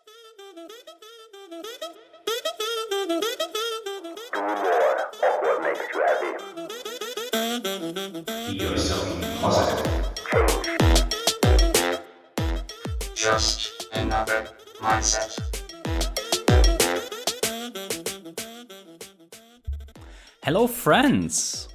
What makes you happy? Be yourself, be positive. Just another mindset. Hello, friends,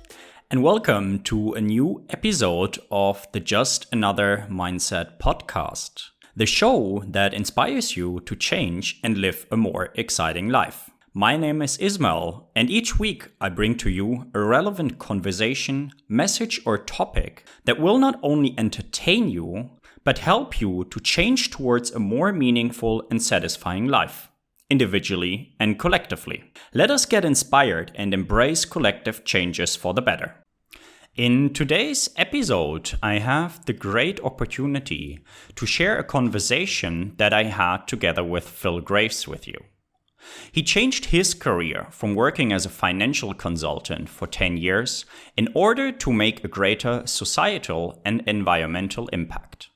and welcome to a new episode of the Just Another Mindset podcast, the show that inspires you to change and live a more exciting life. My name is Ismael, and each week I bring to you a relevant conversation, message, or topic that will not only entertain you, but help you to change towards a more meaningful and satisfying life, individually and collectively. Let us get inspired and embrace collective changes for the better. In today's episode, I have the great opportunity to share a conversation that I had together with Phil Graves with you. He changed his career from working as a financial consultant for 10 years in order to make a greater societal and environmental impact.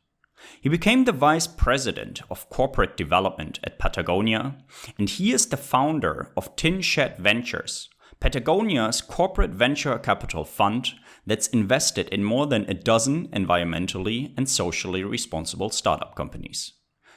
He became the vice president of corporate development at Patagonia, and he is the founder of Tin Shed Ventures, Patagonia's corporate venture capital fund that's invested in more than a dozen environmentally and socially responsible startup companies.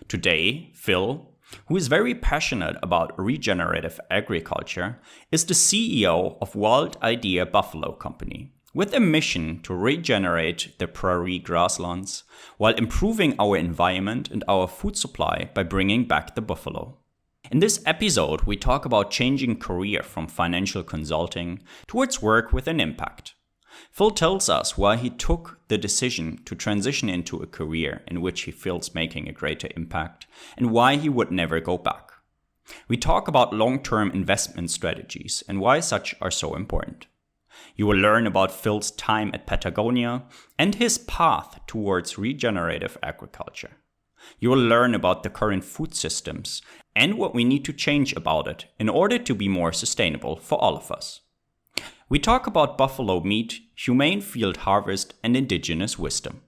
Today, Phil, who is very passionate about regenerative agriculture, is the CEO of Wild Idea Buffalo Company, with a mission to regenerate the prairie grasslands while improving our environment and our food supply by bringing back the buffalo. In this episode, we talk about changing career from financial consulting towards work with an impact. Phil tells us why he took the decision to transition into a career in which he feels making a greater impact and why he would never go back. We talk about long-term investment strategies and why such are so important. You will learn about Phil's time at Patagonia and his path towards regenerative agriculture. You will learn about the current food systems and what we need to change about it in order to be more sustainable for all of us. We talk about buffalo meat, humane field harvest, and indigenous wisdom.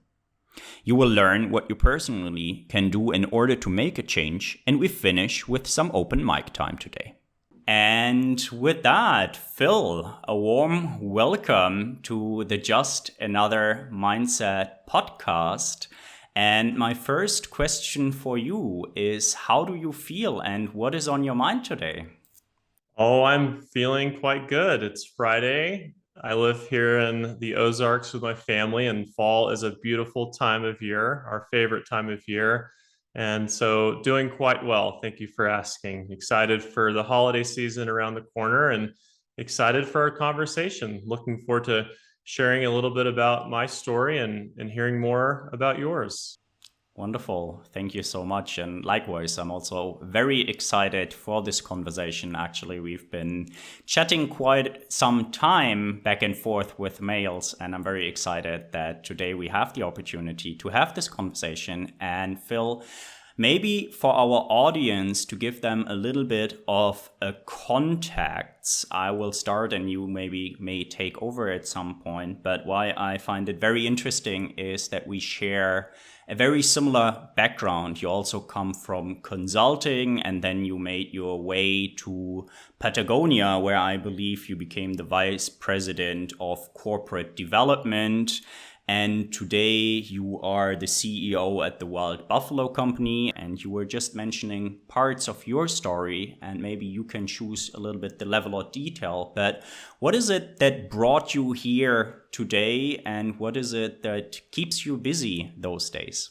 You will learn what you personally can do in order to make a change, and we finish with some open mic time today. And with that, Phil, a warm welcome to the Just Another Mindset podcast. And my first question for you is, how do you feel and what is on your mind today? Oh, I'm feeling quite good. It's Friday. I live here in the Ozarks with my family, and fall is a beautiful time of year, our favorite time of year. And so doing quite well. Thank you for asking. Excited for the holiday season around the corner and excited for our conversation. Looking forward to sharing a little bit about my story and hearing more about yours. Wonderful. Thank you so much. And likewise, I'm also very excited for this conversation. Actually, we've been chatting quite some time back and forth with mails, and I'm very excited that today we have the opportunity to have this conversation. And Phil, maybe for our audience, to give them a little bit of a context, I will start and you maybe may take over at some point. But why I find it very interesting is that we share a very similar background. You also come from consulting, and then you made your way to Patagonia, where I believe you became the vice president of corporate development. And today you are the CEO at the Wild Buffalo Company, and you were just mentioning parts of your story, and maybe you can choose a little bit the level of detail. But what is it that brought you here today, and what is it that keeps you busy those days?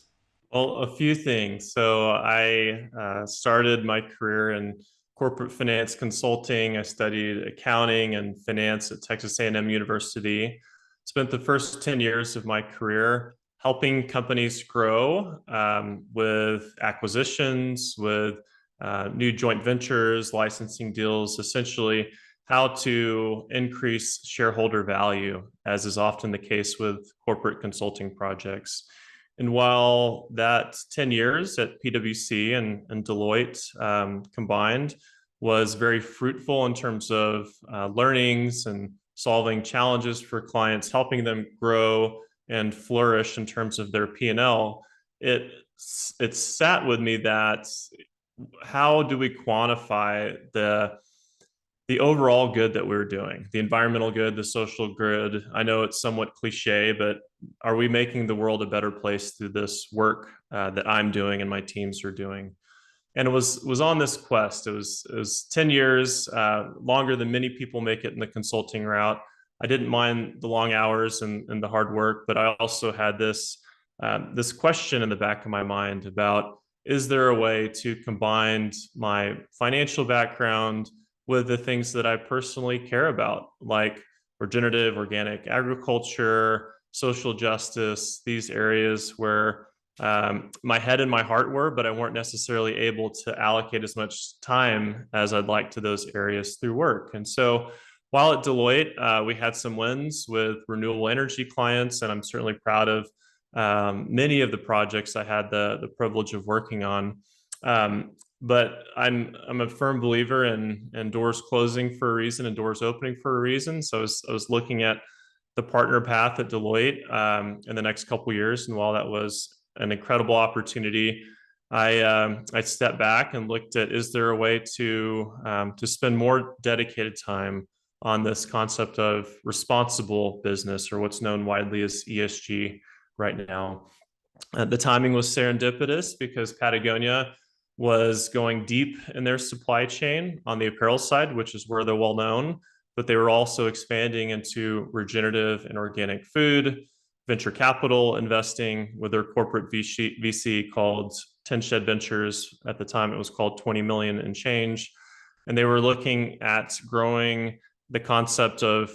Well, a few things. So I started my career in corporate finance consulting. I studied accounting and finance at Texas A&M University. Spent the first 10 years of my career helping companies grow with acquisitions, with new joint ventures, licensing deals, essentially how to increase shareholder value, as is often the case with corporate consulting projects. And while that 10 years at PwC and Deloitte combined was very fruitful in terms of learnings and solving challenges for clients, helping them grow and flourish in terms of their P&L, it sat with me that how do we quantify the overall good that we're doing, the environmental good, the social good? I know it's somewhat cliche, but are we making the world a better place through this work that I'm doing and my teams are doing? And it was on this quest. It was 10 years, longer than many people make it in the consulting route. I didn't mind the long hours and the hard work, but I also had this question in the back of my mind about, is there a way to combine my financial background with the things that I personally care about, like regenerative, organic agriculture, social justice, these areas where my head and my heart were, but I weren't necessarily able to allocate as much time as I'd like to those areas through work. And so while at Deloitte, we had some wins with renewable energy clients, and I'm certainly proud of many of the projects I had the privilege of working on. But I'm a firm believer in doors closing for a reason and doors opening for a reason. So I was looking at the partner path at Deloitte in the next couple of years, and while that was an incredible opportunity, I stepped back and looked at, is there a way to spend more dedicated time on this concept of responsible business, or what's known widely as ESG right now. The timing was serendipitous because Patagonia was going deep in their supply chain on the apparel side, which is where they're well known, but they were also expanding into regenerative and organic food, venture capital investing with their corporate VC called 10 Shed Ventures. At the time, it was called 20 million and change. And they were looking at growing the concept of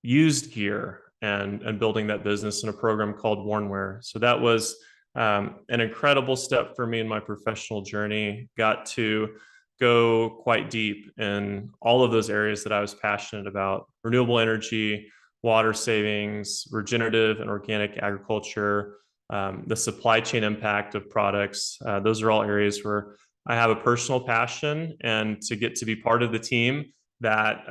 used gear and building that business in a program called Wornwear. So that was an incredible step for me in my professional journey. Got to go quite deep in all of those areas that I was passionate about: renewable energy, water savings, regenerative and organic agriculture, the supply chain impact of products. Those are all areas where I have a personal passion, and to get to be part of the team that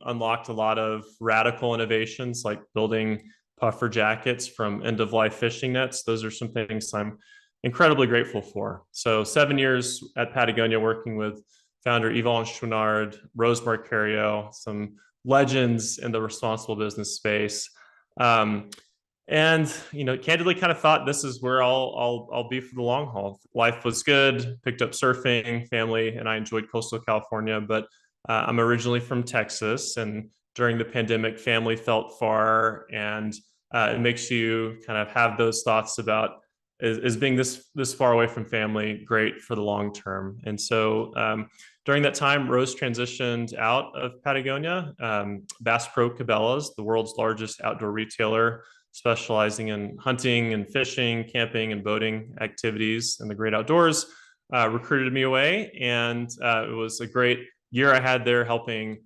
unlocked a lot of radical innovations like building puffer jackets from end of life fishing nets. Those are some things I'm incredibly grateful for. So 7 years at Patagonia working with founder Yvon Chouinard, Rose Marcario, some legends in the responsible business space. And candidly, kind of thought this is where I'll be for the long haul. Life was good, picked up surfing, family, and I enjoyed coastal California. But I'm originally from Texas, and during the pandemic, family felt far, and it makes you kind of have those thoughts about, is being this far away from family great for the long term? And so during that time, Rose transitioned out of Patagonia. Bass Pro Cabela's, the world's largest outdoor retailer, specializing in hunting and fishing, camping and boating activities in the great outdoors, recruited me away. And it was a great year I had there, helping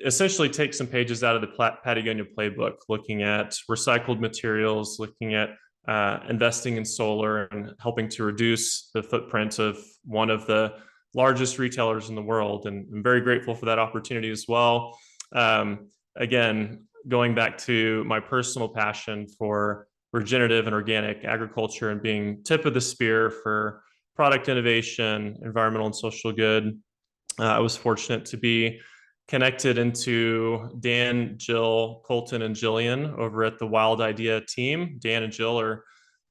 essentially take some pages out of the Patagonia playbook, looking at recycled materials, looking at investing in solar, and helping to reduce the footprint of one of the largest retailers in the world. And I'm very grateful for that opportunity as well. Again, going back to my personal passion for regenerative and organic agriculture and being tip of the spear for product innovation, environmental and social good. I was fortunate to be connected into Dan, Jill, Colton, and Jillian over at the Wild Idea team. Dan and Jill are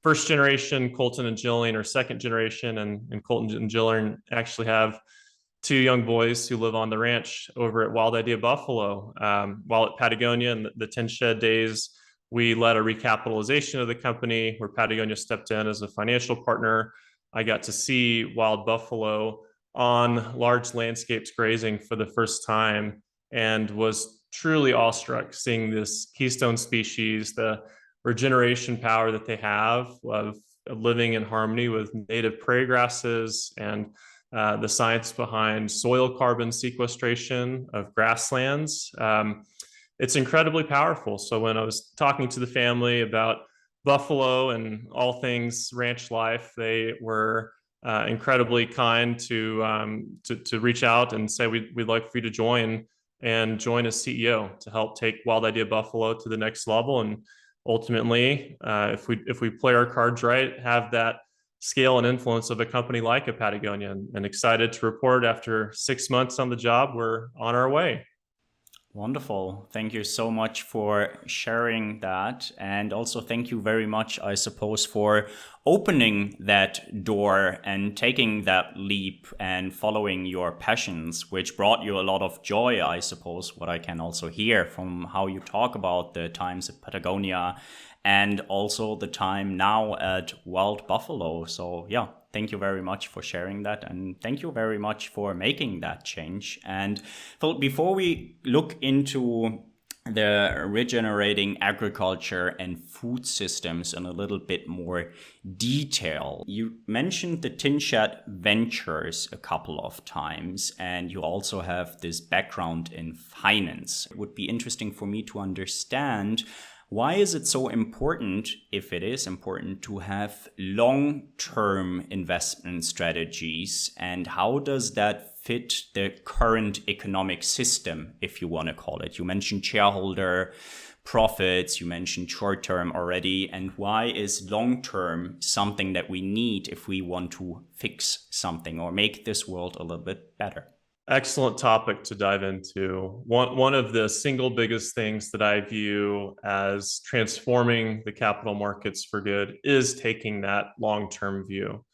first generation, Colton and Jillian are second generation, and Colton and Jillian actually have two young boys who live on the ranch over at Wild Idea Buffalo. While at Patagonia in the 10 Shed days, we led a recapitalization of the company where Patagonia stepped in as a financial partner. I got to see wild buffalo on large landscapes grazing for the first time, and was truly awestruck seeing this keystone species, the regeneration power that they have of living in harmony with native prairie grasses, and the science behind soil carbon sequestration of grasslands. It's incredibly powerful. So when I was talking to the family about buffalo and all things ranch life, they were incredibly kind to reach out and say, we'd like for you to join as CEO to help take Wild Idea Buffalo to the next level. And ultimately, if we play our cards right, have that scale and influence of a company like a Patagonia, and excited to report after 6 months on the job, we're on our way. Wonderful. Thank you so much for sharing that. And also thank you very much, I suppose, for opening that door and taking that leap and following your passions, which brought you a lot of joy, I suppose, what I can also hear from how you talk about the times at Patagonia and also the time now at Wild Buffalo. So yeah, thank you very much for sharing that, and thank you very much for making that change. And Phil, before we look into the regenerating agriculture and food systems in a little bit more detail, you mentioned the Tin Shed Ventures a couple of times, and you also have this background in finance. It would be interesting for me to understand, why is it so important, if it is important, to have long-term investment strategies, and how does that fit the current economic system, if you want to call it? You mentioned shareholder profits, you mentioned short-term already, and why is long-term something that we need if we want to fix something or make this world a little bit better? Excellent topic to dive into. One of the single biggest things that I view as transforming the capital markets for good is taking that long-term view.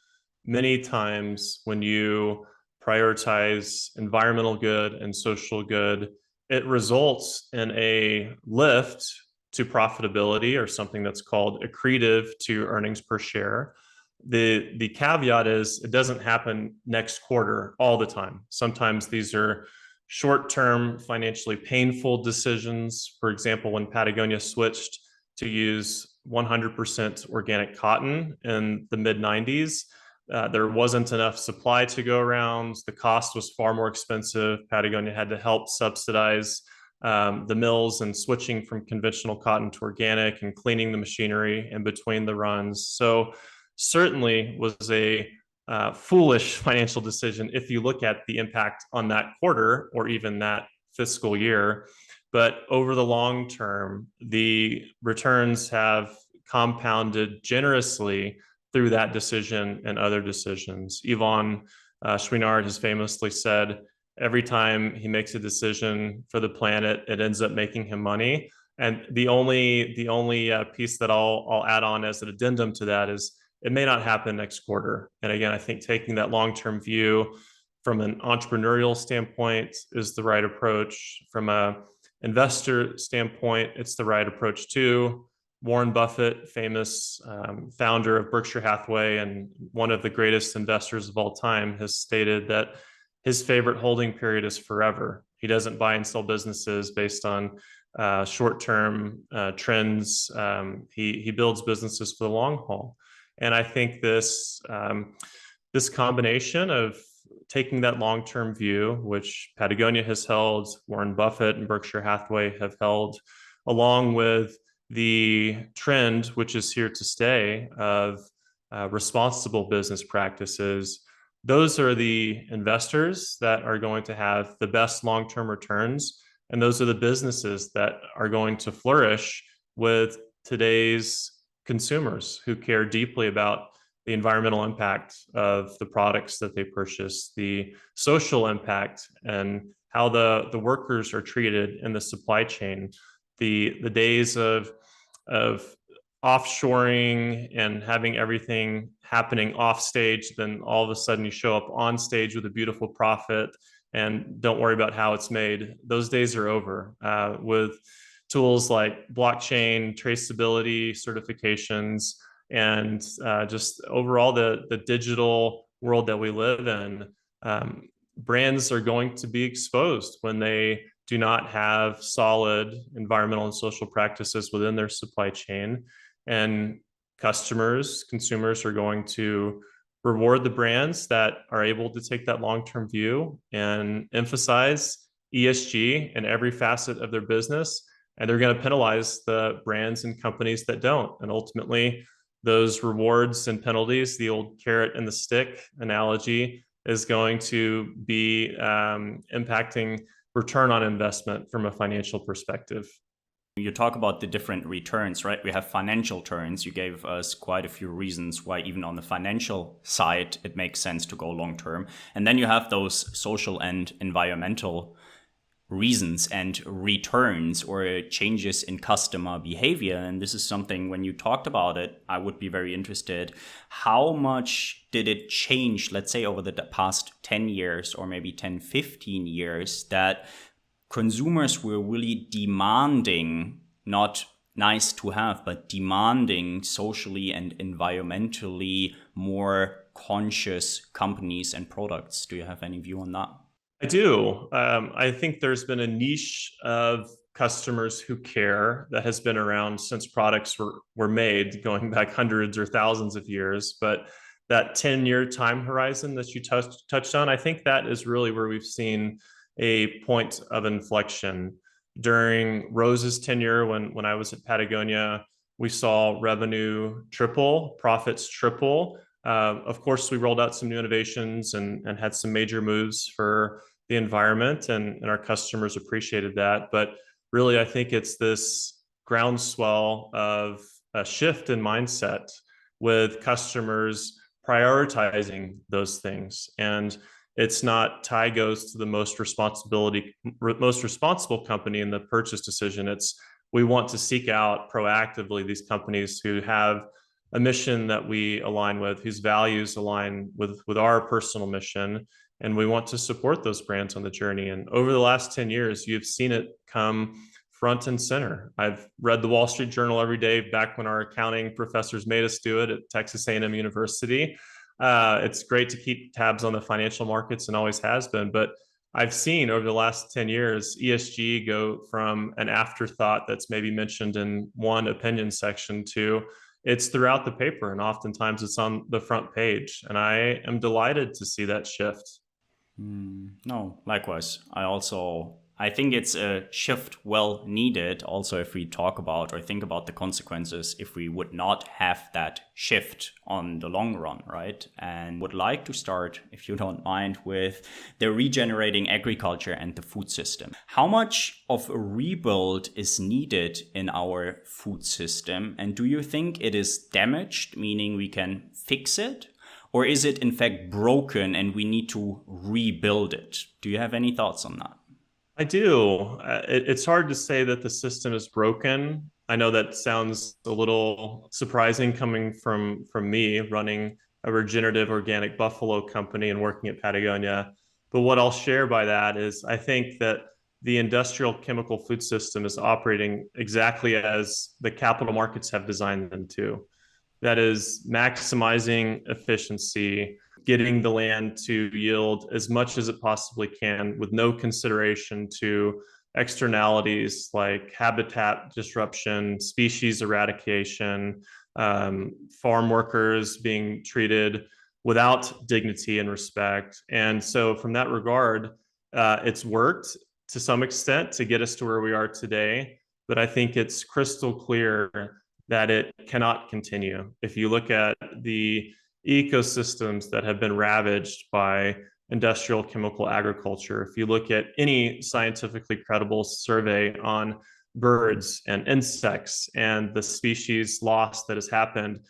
Many times when you prioritize environmental good and social good, it results in a lift to profitability, or something that's called accretive to earnings per share. The caveat is it doesn't happen next quarter all the time. Sometimes these are short-term, financially painful decisions. For example, when Patagonia switched to use 100% organic cotton in the mid-90s, there wasn't enough supply to go around. The cost was far more expensive. Patagonia had to help subsidize the mills and switching from conventional cotton to organic and cleaning the machinery in between the runs. So certainly was a foolish financial decision if you look at the impact on that quarter or even that fiscal year. But over the long term, the returns have compounded generously through that decision and other decisions. Yvon Chouinard has famously said, every time he makes a decision for the planet, it ends up making him money. And the only piece that I'll add on as an addendum to that is, it may not happen next quarter. And again, I think taking that long-term view from an entrepreneurial standpoint is the right approach. From an investor standpoint, it's the right approach too. Warren Buffett, famous founder of Berkshire Hathaway and one of the greatest investors of all time, has stated that his favorite holding period is forever. He doesn't buy and sell businesses based on short-term trends. He builds businesses for the long haul. And I think this combination of taking that long-term view, which Patagonia has held, Warren Buffett and Berkshire Hathaway have held, along with the trend, which is here to stay, of responsible business practices, those are the investors that are going to have the best long-term returns. And those are the businesses that are going to flourish with today's consumers who care deeply about the environmental impact of the products that they purchase, the social impact, and how the workers are treated in the supply chain. The days of offshoring and having everything happening off stage, then all of a sudden you show up on stage with a beautiful profit and don't worry about how it's made. Those days are over. With tools like blockchain, traceability, certifications, and just overall the digital world that we live in, brands are going to be exposed when they do not have solid environmental and social practices within their supply chain. And consumers are going to reward the brands that are able to take that long-term view and emphasize ESG in every facet of their business. And they're going to penalize the brands and companies that don't. And ultimately, those rewards and penalties, the old carrot and the stick analogy, is going to be impacting return on investment from a financial perspective. You talk about the different returns, right? We have financial returns. You gave us quite a few reasons why even on the financial side, it makes sense to go long term. And then you have those social and environmental reasons and returns or changes in customer behavior. And this is something, when you talked about it, I would be very interested. How much did it change, let's say over the past 10 years or maybe 10, 15 years, that consumers were really demanding, not nice to have, but demanding socially and environmentally more conscious companies and products? Do you have any view on that? I do. I think there's been a niche of customers who care that has been around since products were made, going back hundreds or thousands of years. But that 10-year time horizon that you touched on, I think that is really where we've seen a point of inflection. During Rose's tenure, when I was at Patagonia, we saw revenue triple, profits triple. Of course, we rolled out some new innovations and had some major moves for the environment, and our customers appreciated that. But really, I think it's this groundswell of a shift in mindset with customers prioritizing those things. And it's not tie goes to the most responsible company in the purchase decision. It's we want to seek out proactively these companies who have a mission that we align with, whose values align with our personal mission, and we want to support those brands on the journey. And over the last 10 years, you've seen it come front and center. I've read the Wall Street Journal every day back when our accounting professors made us do it at Texas A&M University. It's great to keep tabs on the financial markets and always has been, but I've seen over the last 10 years, ESG go from an afterthought that's maybe mentioned in one opinion section to it's throughout the paper, and oftentimes it's on the front page. And I am delighted to see that shift. No, likewise. I think it's a shift well needed. Also, if we talk about or think about the consequences, if we would not have that shift on the long run, right? And would like to start, if you don't mind, with the regenerating agriculture and the food system. How much of a rebuild is needed in our food system? And do you think it is damaged, meaning we can fix it? Or is it in fact broken and we need to rebuild it? Do you have any thoughts on that? I do. It's hard to say that the system is broken. I know that sounds a little surprising coming from me running a regenerative organic buffalo company and working at Patagonia. But what I'll share by that is I think that the industrial chemical food system is operating exactly as the capital markets have designed them to. That is maximizing efficiency, getting the land to yield as much as it possibly can with no consideration to externalities like habitat disruption, species eradication, farm workers being treated without dignity and respect. And so from that regard, it's worked to some extent to get us to where we are today. But I think it's crystal clear that it cannot continue. If you look at the ecosystems that have been ravaged by industrial chemical agriculture, if you look at any scientifically credible survey on birds and insects and the species loss that has happened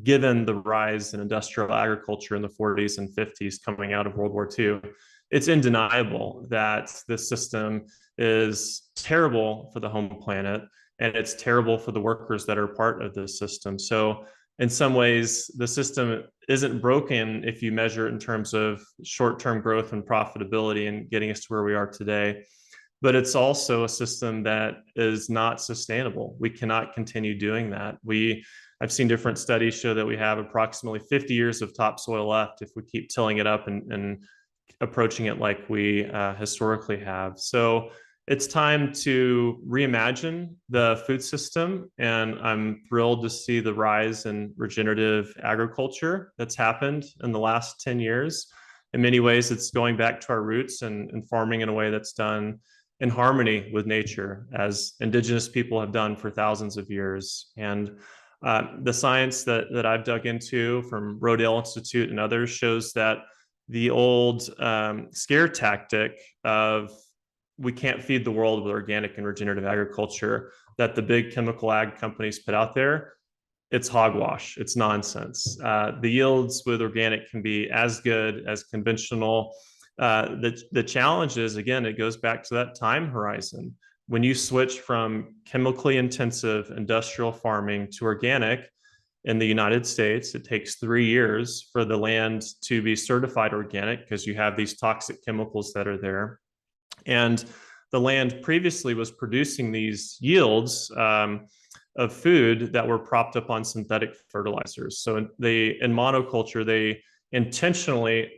given the rise in industrial agriculture in the 40s and 50s coming out of World War II, it's undeniable that this system is terrible for the home planet, and it's terrible for the workers that are part of this system. So in some ways, the system isn't broken if you measure it in terms of short-term growth and profitability and getting us to where we are today. But it's also a system that is not sustainable. We cannot continue doing that. I've seen different studies show that we have approximately 50 years of topsoil left if we keep tilling it up and approaching it like we historically have. So it's time to reimagine the food system, and I'm thrilled to see the rise in regenerative agriculture that's happened in the last 10 years. In many ways, it's going back to our roots and farming in a way that's done in harmony with nature, as indigenous people have done for thousands of years. And the science that I've dug into from Rodale Institute and others shows that the old scare tactic of we can't feed the world with organic and regenerative agriculture that the big chemical ag companies put out there, it's hogwash. It's nonsense. The yields with organic can be as good as conventional. The challenge is, again, it goes back to that time horizon. When you switch from chemically intensive industrial farming to organic in the United States, it takes 3 years for the land to be certified organic because you have these toxic chemicals that are there. And the land previously was producing these yields of food that were propped up on synthetic fertilizers. So in monoculture, they intentionally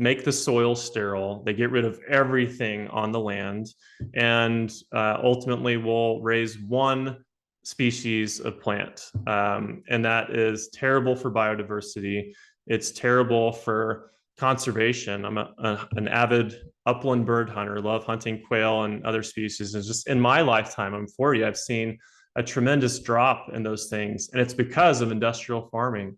make the soil sterile. They get rid of everything on the land, and ultimately will raise one species of plant. And that is terrible for biodiversity. It's terrible for conservation. I'm an avid upland bird hunter, love hunting quail and other species. And just in my lifetime, I'm 40, I've seen a tremendous drop in those things. And it's because of industrial farming.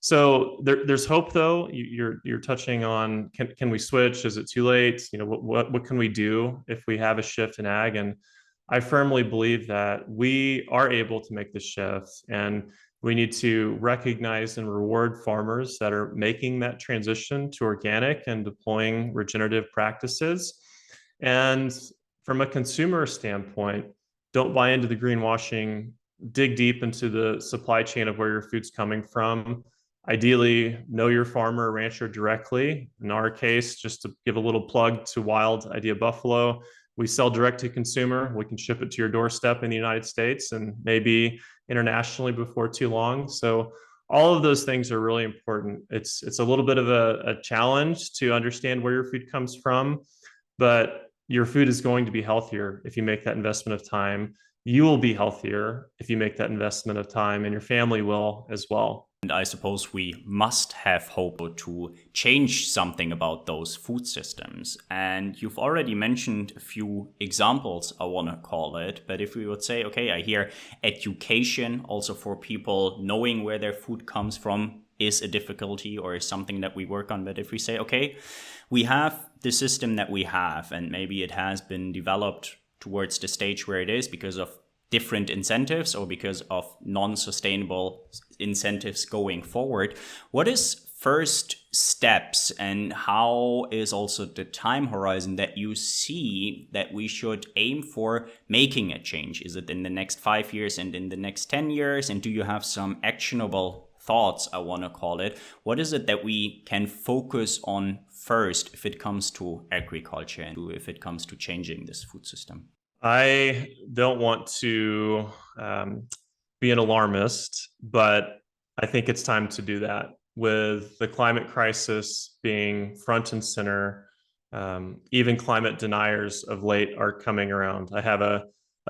So there's hope, though. You're touching on, can we switch? Is it too late? What can we do if we have a shift in ag? And I firmly believe that we are able to make the shift, and we need to recognize and reward farmers that are making that transition to organic and deploying regenerative practices. And from a consumer standpoint, don't buy into the greenwashing. Dig deep into the supply chain of where your food's coming from. Ideally, know your farmer or rancher directly. In our case, just to give a little plug to Wild Idea Buffalo, we sell direct to consumer. We can ship it to your doorstep in the United States and maybe internationally before too long. So all of those things are really important. It's a little bit of a challenge to understand where your food comes from, but your food is going to be healthier if you make that investment of time. You will be healthier if you make that investment of time, and your family will as well. And I suppose we must have hope to change something about those food systems. And you've already mentioned a few examples, I want to call it. But if we would say, okay, I hear education also for people knowing where their food comes from is a difficulty or is something that we work on. But if we say, okay, we have the system that we have, and maybe it has been developed towards the stage where it is because of different incentives or because of non-sustainable incentives going forward. What is first steps, and how is also the time horizon that you see that we should aim for making a change? Is it in the next 5 years and in the next 10 years? And do you have some actionable thoughts, I want to call it? What is it that we can focus on first if it comes to agriculture and if it comes to changing this food system? I don't want to be an alarmist, but I think it's time to do that. With the climate crisis being front and center, even climate deniers of late are coming around. I have a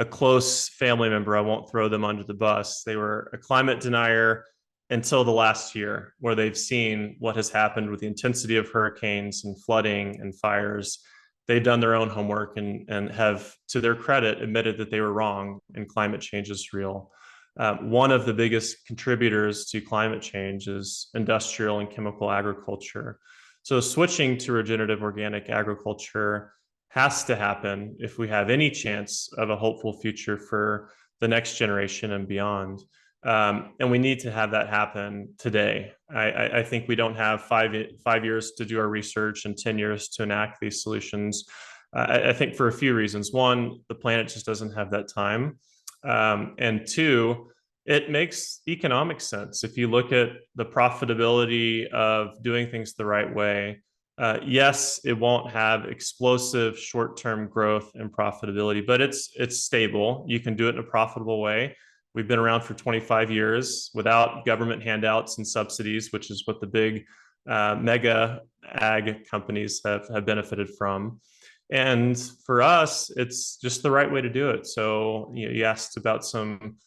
close family member, I won't throw them under the bus. They were a climate denier until the last year, where they've seen what has happened with the intensity of hurricanes and flooding and fires. They've done their own homework and have, to their credit, admitted that they were wrong and climate change is real. One of the biggest contributors to climate change is industrial and chemical agriculture. So switching to regenerative organic agriculture has to happen if we have any chance of a hopeful future for the next generation and beyond. And we need to have that happen today. I think we don't have five years to do our research and 10 years to enact these solutions. I think for a few reasons. One, the planet just doesn't have that time. And two, it makes economic sense. If you look at the profitability of doing things the right way, yes, it won't have explosive short-term growth and profitability, but it's stable. You can do it in a profitable way. We've been around for 25 years without government handouts and subsidies, which is what the big mega ag companies have benefited from. And for us, it's just the right way to do it. So you asked about some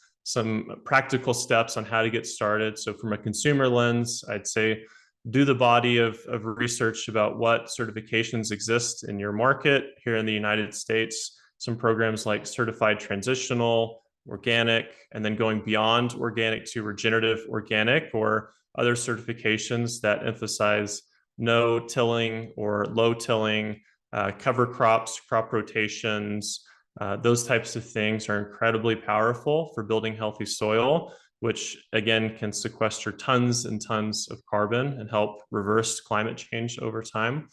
practical steps on how to get started. So from a consumer lens, I'd say do the body of research about what certifications exist in your market. Here in the United States, some programs like certified transitional, organic, and then going beyond organic to regenerative organic, or other certifications that emphasize no tilling or low tilling, cover crops, crop rotations, Those types of things are incredibly powerful for building healthy soil, which again can sequester tons and tons of carbon and help reverse climate change over time.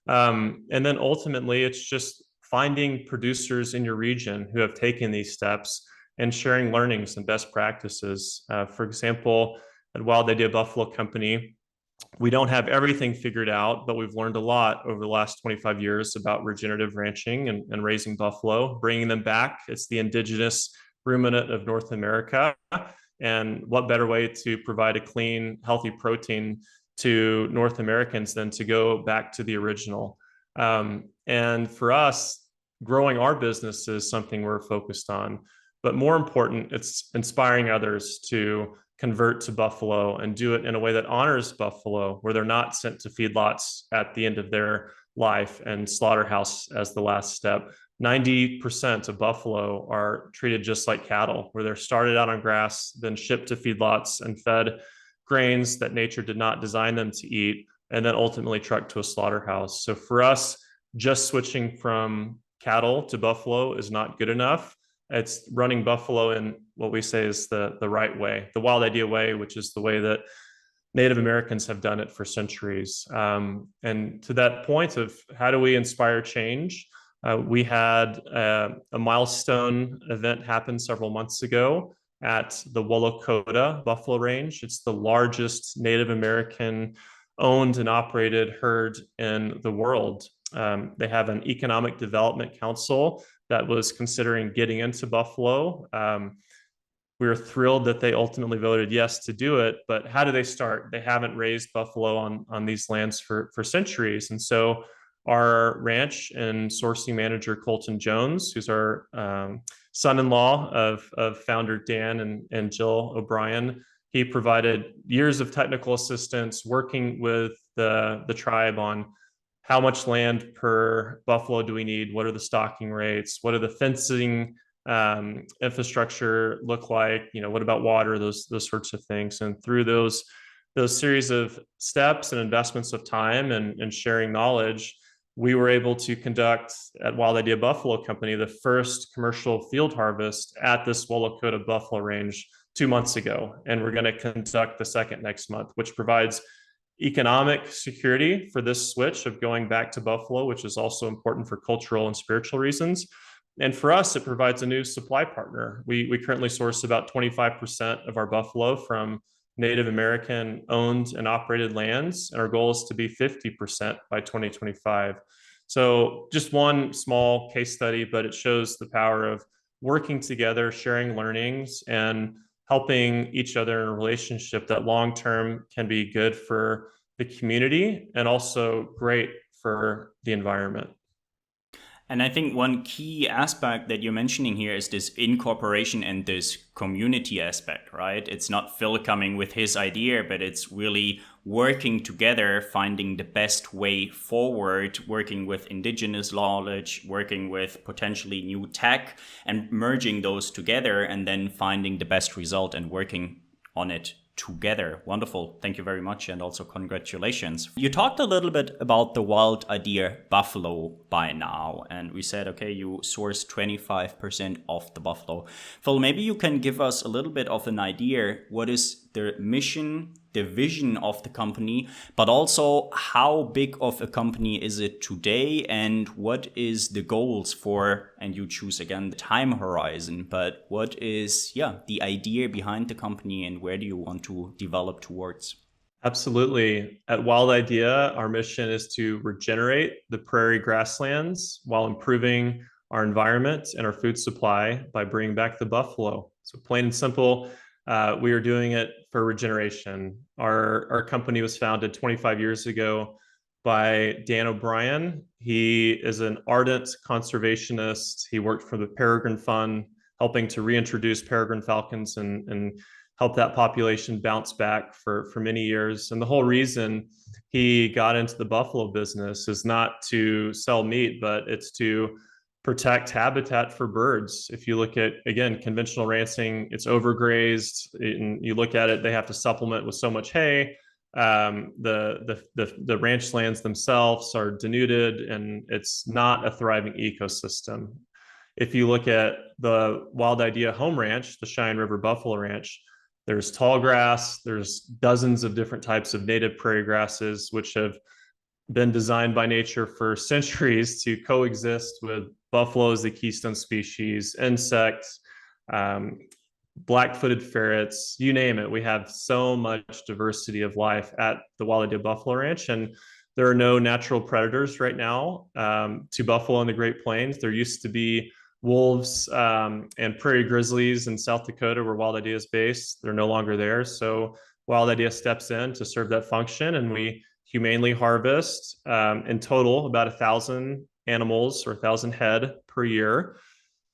And then ultimately, it's just finding producers in your region who have taken these steps and sharing learnings and best practices. For example, at Wild Idea Buffalo Company, we don't have everything figured out, but we've learned a lot over the last 25 years about regenerative ranching and raising buffalo, bringing them back. It's the indigenous ruminant of North America. And what better way to provide a clean, healthy protein to North Americans than to go back to the original? And for us, growing our business is something we're focused on. But more important, it's inspiring others to convert to buffalo and do it in a way that honors buffalo, where they're not sent to feedlots at the end of their life and slaughterhouse as the last step. 90% of buffalo are treated just like cattle, where they're started out on grass, then shipped to feedlots and fed grains that nature did not design them to eat, and then ultimately trucked to a slaughterhouse. So for us, just switching from cattle to buffalo is not good enough. It's running buffalo in what we say is the right way, the Wild Idea way, which is the way that Native Americans have done it for centuries. And to that point of how do we inspire change, we had a milestone event happen several months ago at the Wolokota Buffalo Range. It's the largest Native American owned and operated herd in the world. They have an economic development council that was considering getting into buffalo. We were thrilled that they ultimately voted yes to do it, but how do they start? They haven't raised buffalo on these lands for centuries. And so our ranch and sourcing manager, Colton Jones, who's our son-in-law of founder Dan and Jill O'Brien, he provided years of technical assistance working with the tribe on how much land per buffalo do we need? What are the stocking rates? What are the fencing infrastructure look like? What about water? Those sorts of things. And through those series of steps and investments of time and sharing knowledge, we were able to conduct at Wild Idea Buffalo Company the first commercial field harvest at this Wolokota Buffalo Range 2 months ago. And we're going to conduct the second next month, which provides economic security for this switch of going back to buffalo, which is also important for cultural and spiritual reasons. And for us, it provides a new supply partner. We currently source about 25% of our buffalo from Native American owned and operated lands, and our goal is to be 50% by 2025. So just one small case study, but it shows the power of working together, sharing learnings, and helping each other in a relationship that long-term can be good for the community and also great for the environment. And I think one key aspect that you're mentioning here is this incorporation and this community aspect, right? It's not Phil coming with his idea, but it's really working together, finding the best way forward, working with indigenous knowledge, working with potentially new tech, and merging those together and then finding the best result and working on it together. Wonderful. Thank you very much. And also congratulations. You talked a little bit about the Wild Idea buffalo by now. And we said, okay, you source 25% of the buffalo. Phil, maybe you can give us a little bit of an idea. What is the mission, the vision of the company, but also how big of a company is it today and what is the goals for, and you choose again the time horizon, but what is, the idea behind the company and where do you want to develop towards? Absolutely. At Wild Idea, our mission is to regenerate the prairie grasslands while improving our environment and our food supply by bringing back the buffalo. So plain and simple, we are doing it for regeneration. Our company was founded 25 years ago by Dan O'Brien. He is an ardent conservationist. He worked for the Peregrine Fund, helping to reintroduce peregrine falcons and help that population bounce back for many years. And the whole reason he got into the buffalo business is not to sell meat, but it's to protect habitat for birds. If you look at, again, conventional ranching, it's overgrazed. And you look at it, they have to supplement with so much hay. The ranch lands themselves are denuded, and it's not a thriving ecosystem. If you look at the Wild Idea Home Ranch, the Cheyenne River Buffalo Ranch, there's tall grass, there's dozens of different types of native prairie grasses, which have been designed by nature for centuries to coexist with buffalo as the keystone species, insects, um, black-footed ferrets, you name it. We have so much diversity of life at the Wild Idea Buffalo Ranch, and there are no natural predators right now to buffalo in the Great Plains. There used to be wolves and prairie grizzlies in South Dakota, where Wild Idea is based. They're no longer there. So Wild Idea steps in to serve that function, and we humanely harvest in total about 1,000 animals or 1,000 head per year.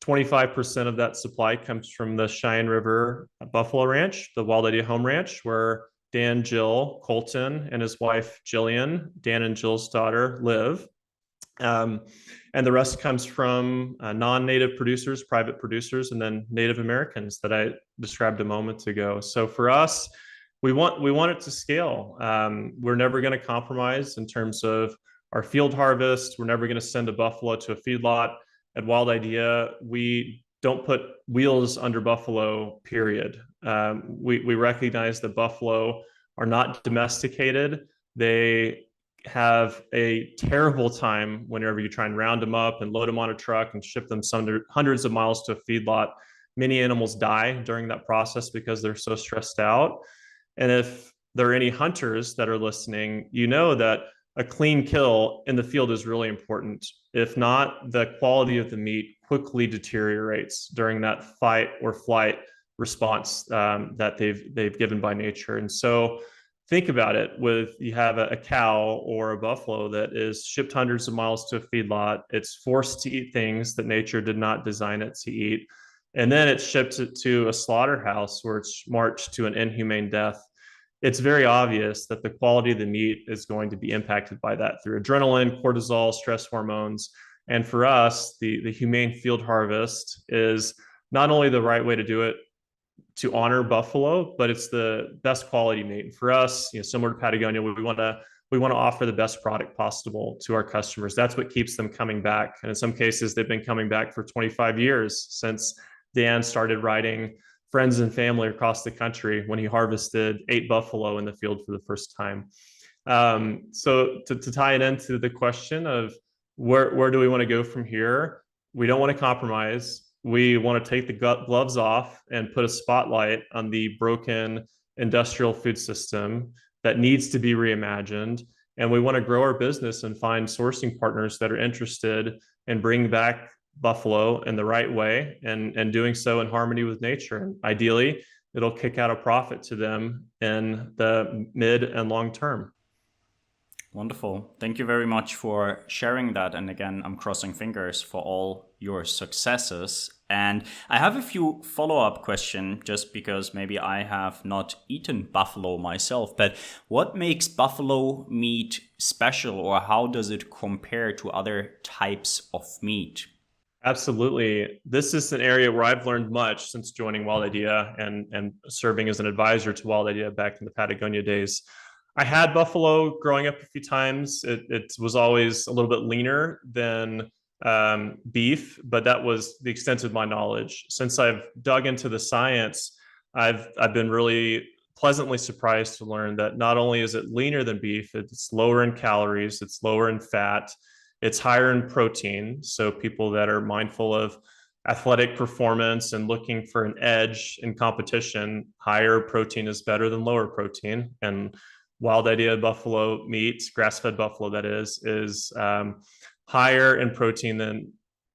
25% of that supply comes from the Cheyenne River Buffalo Ranch, the Wild Idea Home Ranch, where Dan, Jill, Colton, and his wife, Jillian, Dan and Jill's daughter, live. And the rest comes from non-native producers, private producers, and then Native Americans that I described a moment ago. So for us, we want it to scale. We're never going to compromise in terms of our field harvest. We're never going to send a buffalo to a feedlot. At Wild Idea, we don't put wheels under buffalo, period. We recognize that buffalo are not domesticated. They have a terrible time whenever you try and round them up and load them on a truck and ship them hundreds of miles to a feedlot. Many animals die during that process because they're so stressed out. And if there are any hunters that are listening, you know that a clean kill in the field is really important. If not, the quality of the meat quickly deteriorates during that fight or flight response that they've given by nature. And so think about it, with you have a cow or a buffalo that is shipped hundreds of miles to a feedlot. It's forced to eat things that nature did not design it to eat. And then it's shipped to a slaughterhouse where it's marched to an inhumane death. It's very obvious that the quality of the meat is going to be impacted by that through adrenaline, cortisol, stress hormones. And for us, the humane field harvest is not only the right way to do it to honor buffalo, but it's the best quality meat. And for us, similar to Patagonia, we want to offer the best product possible to our customers. That's what keeps them coming back. And in some cases, they've been coming back for 25 years since Dan started riding friends and family across the country when he harvested 8 buffalo in the field for the first time. So to tie it into the question of where do we want to go from here, we don't want to compromise. We want to take the gloves off and put a spotlight on the broken industrial food system that needs to be reimagined. And we want to grow our business and find sourcing partners that are interested in bringing back buffalo in the right way and doing so in harmony with nature. And ideally, it'll kick out a profit to them in the mid and long term. Wonderful. Thank you very much for sharing that. And again, I'm crossing fingers for all your successes. And I have a few follow-up questions, just because maybe I have not eaten buffalo myself. But what makes buffalo meat special, or how does it compare to other types of meat? Absolutely. This is an area where I've learned much since joining Wild Idea and serving as an advisor to Wild Idea back in the Patagonia days. I had buffalo growing up a few times. It was always a little bit leaner than beef, but that was the extent of my knowledge. Since I've dug into the science, I've been really pleasantly surprised to learn that not only is it leaner than beef, it's lower in calories, it's lower in fat, it's higher in protein. So people that are mindful of athletic performance and looking for an edge in competition, higher protein is better than lower protein. And Wild Idea buffalo meat, grass-fed buffalo that is higher in protein than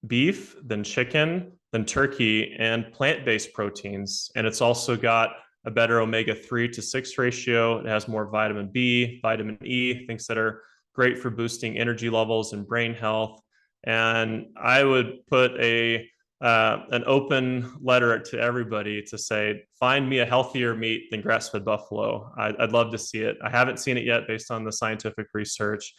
beef, than chicken, than turkey, and plant-based proteins. And it's also got a better omega-3 to 6 ratio. It has more vitamin B, vitamin E, things that are great for boosting energy levels and brain health. And I would put an open letter to everybody to say, find me a healthier meat than grass-fed buffalo. I'd love to see it. I haven't seen it yet based on the scientific research.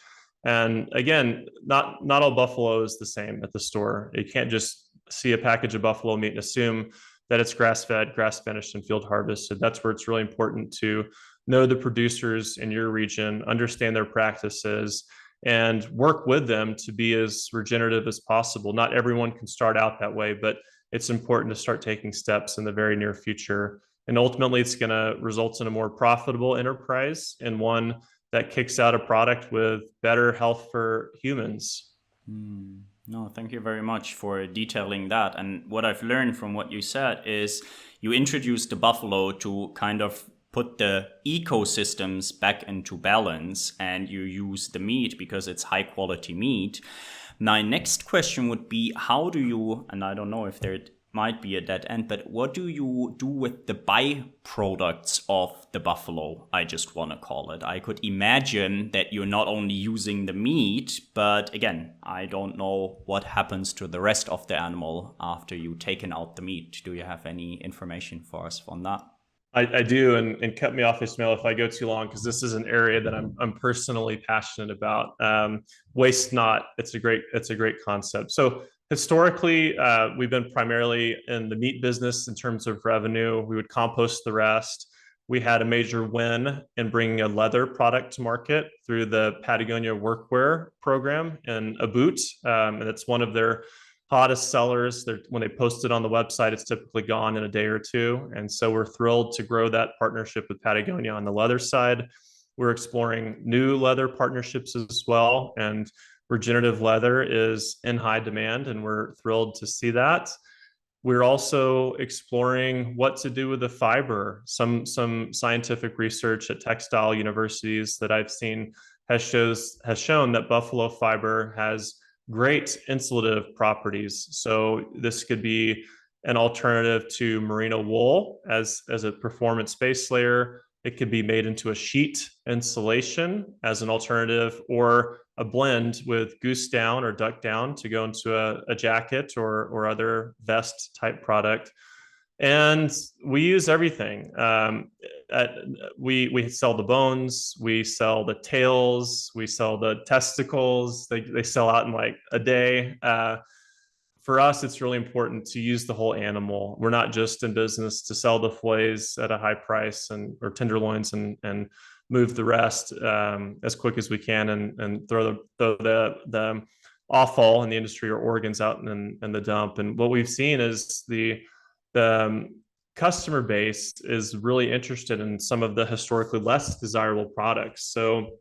And again, not all buffalo is the same at the store. You can't just see a package of buffalo meat and assume that it's grass-fed, grass-finished, and field harvested. That's where it's really important to know the producers in your region, understand their practices, and work with them to be as regenerative as possible. Not everyone can start out that way, but it's important to start taking steps in the very near future. And ultimately, it's going to result in a more profitable enterprise and one that kicks out a product with better health for humans. No, thank you very much for detailing that. And what I've learned from what you said is you introduced the buffalo to kind of put the ecosystems back into balance, and you use the meat because it's high quality meat. My next question would be, how do you, and I don't know if there might be a dead end, but what do you do with the byproducts of the buffalo? I just want to call it. I could imagine that you're not only using the meat, but again, I don't know what happens to the rest of the animal after you've taken out the meat. Do you have any information for us on that? I do, and cut me off, Ismael, if I go too long, because this is an area that I'm personally passionate about. Waste not. It's a great concept. So historically, we've been primarily in the meat business in terms of revenue. We would compost the rest. We had a major win in bringing a leather product to market through the Patagonia workwear program and a boot, and it's one of their hottest sellers. When they post it on the website, it's typically gone in a day or two. And so we're thrilled to grow that partnership with Patagonia on the leather side. We're exploring new leather partnerships as well. And regenerative leather is in high demand, and we're thrilled to see that. We're also exploring what to do with the fiber. Some scientific research at textile universities that I've seen has shown that buffalo fiber has great insulative properties. So this could be an alternative to merino wool as a performance base layer. It could be made into a sheet insulation as an alternative, or a blend with goose down or duck down to go into a jacket or other vest type product. And we use everything. We sell the bones, we sell the tails, we sell the testicles. They sell out in like a day. For us, it's really important to use the whole animal. We're not just in business to sell the fillets at a high price or tenderloins and move the rest as quick as we can and throw the offal in the industry or organs out in the dump. And what we've seen is the customer base is really interested in some of the historically less desirable products. So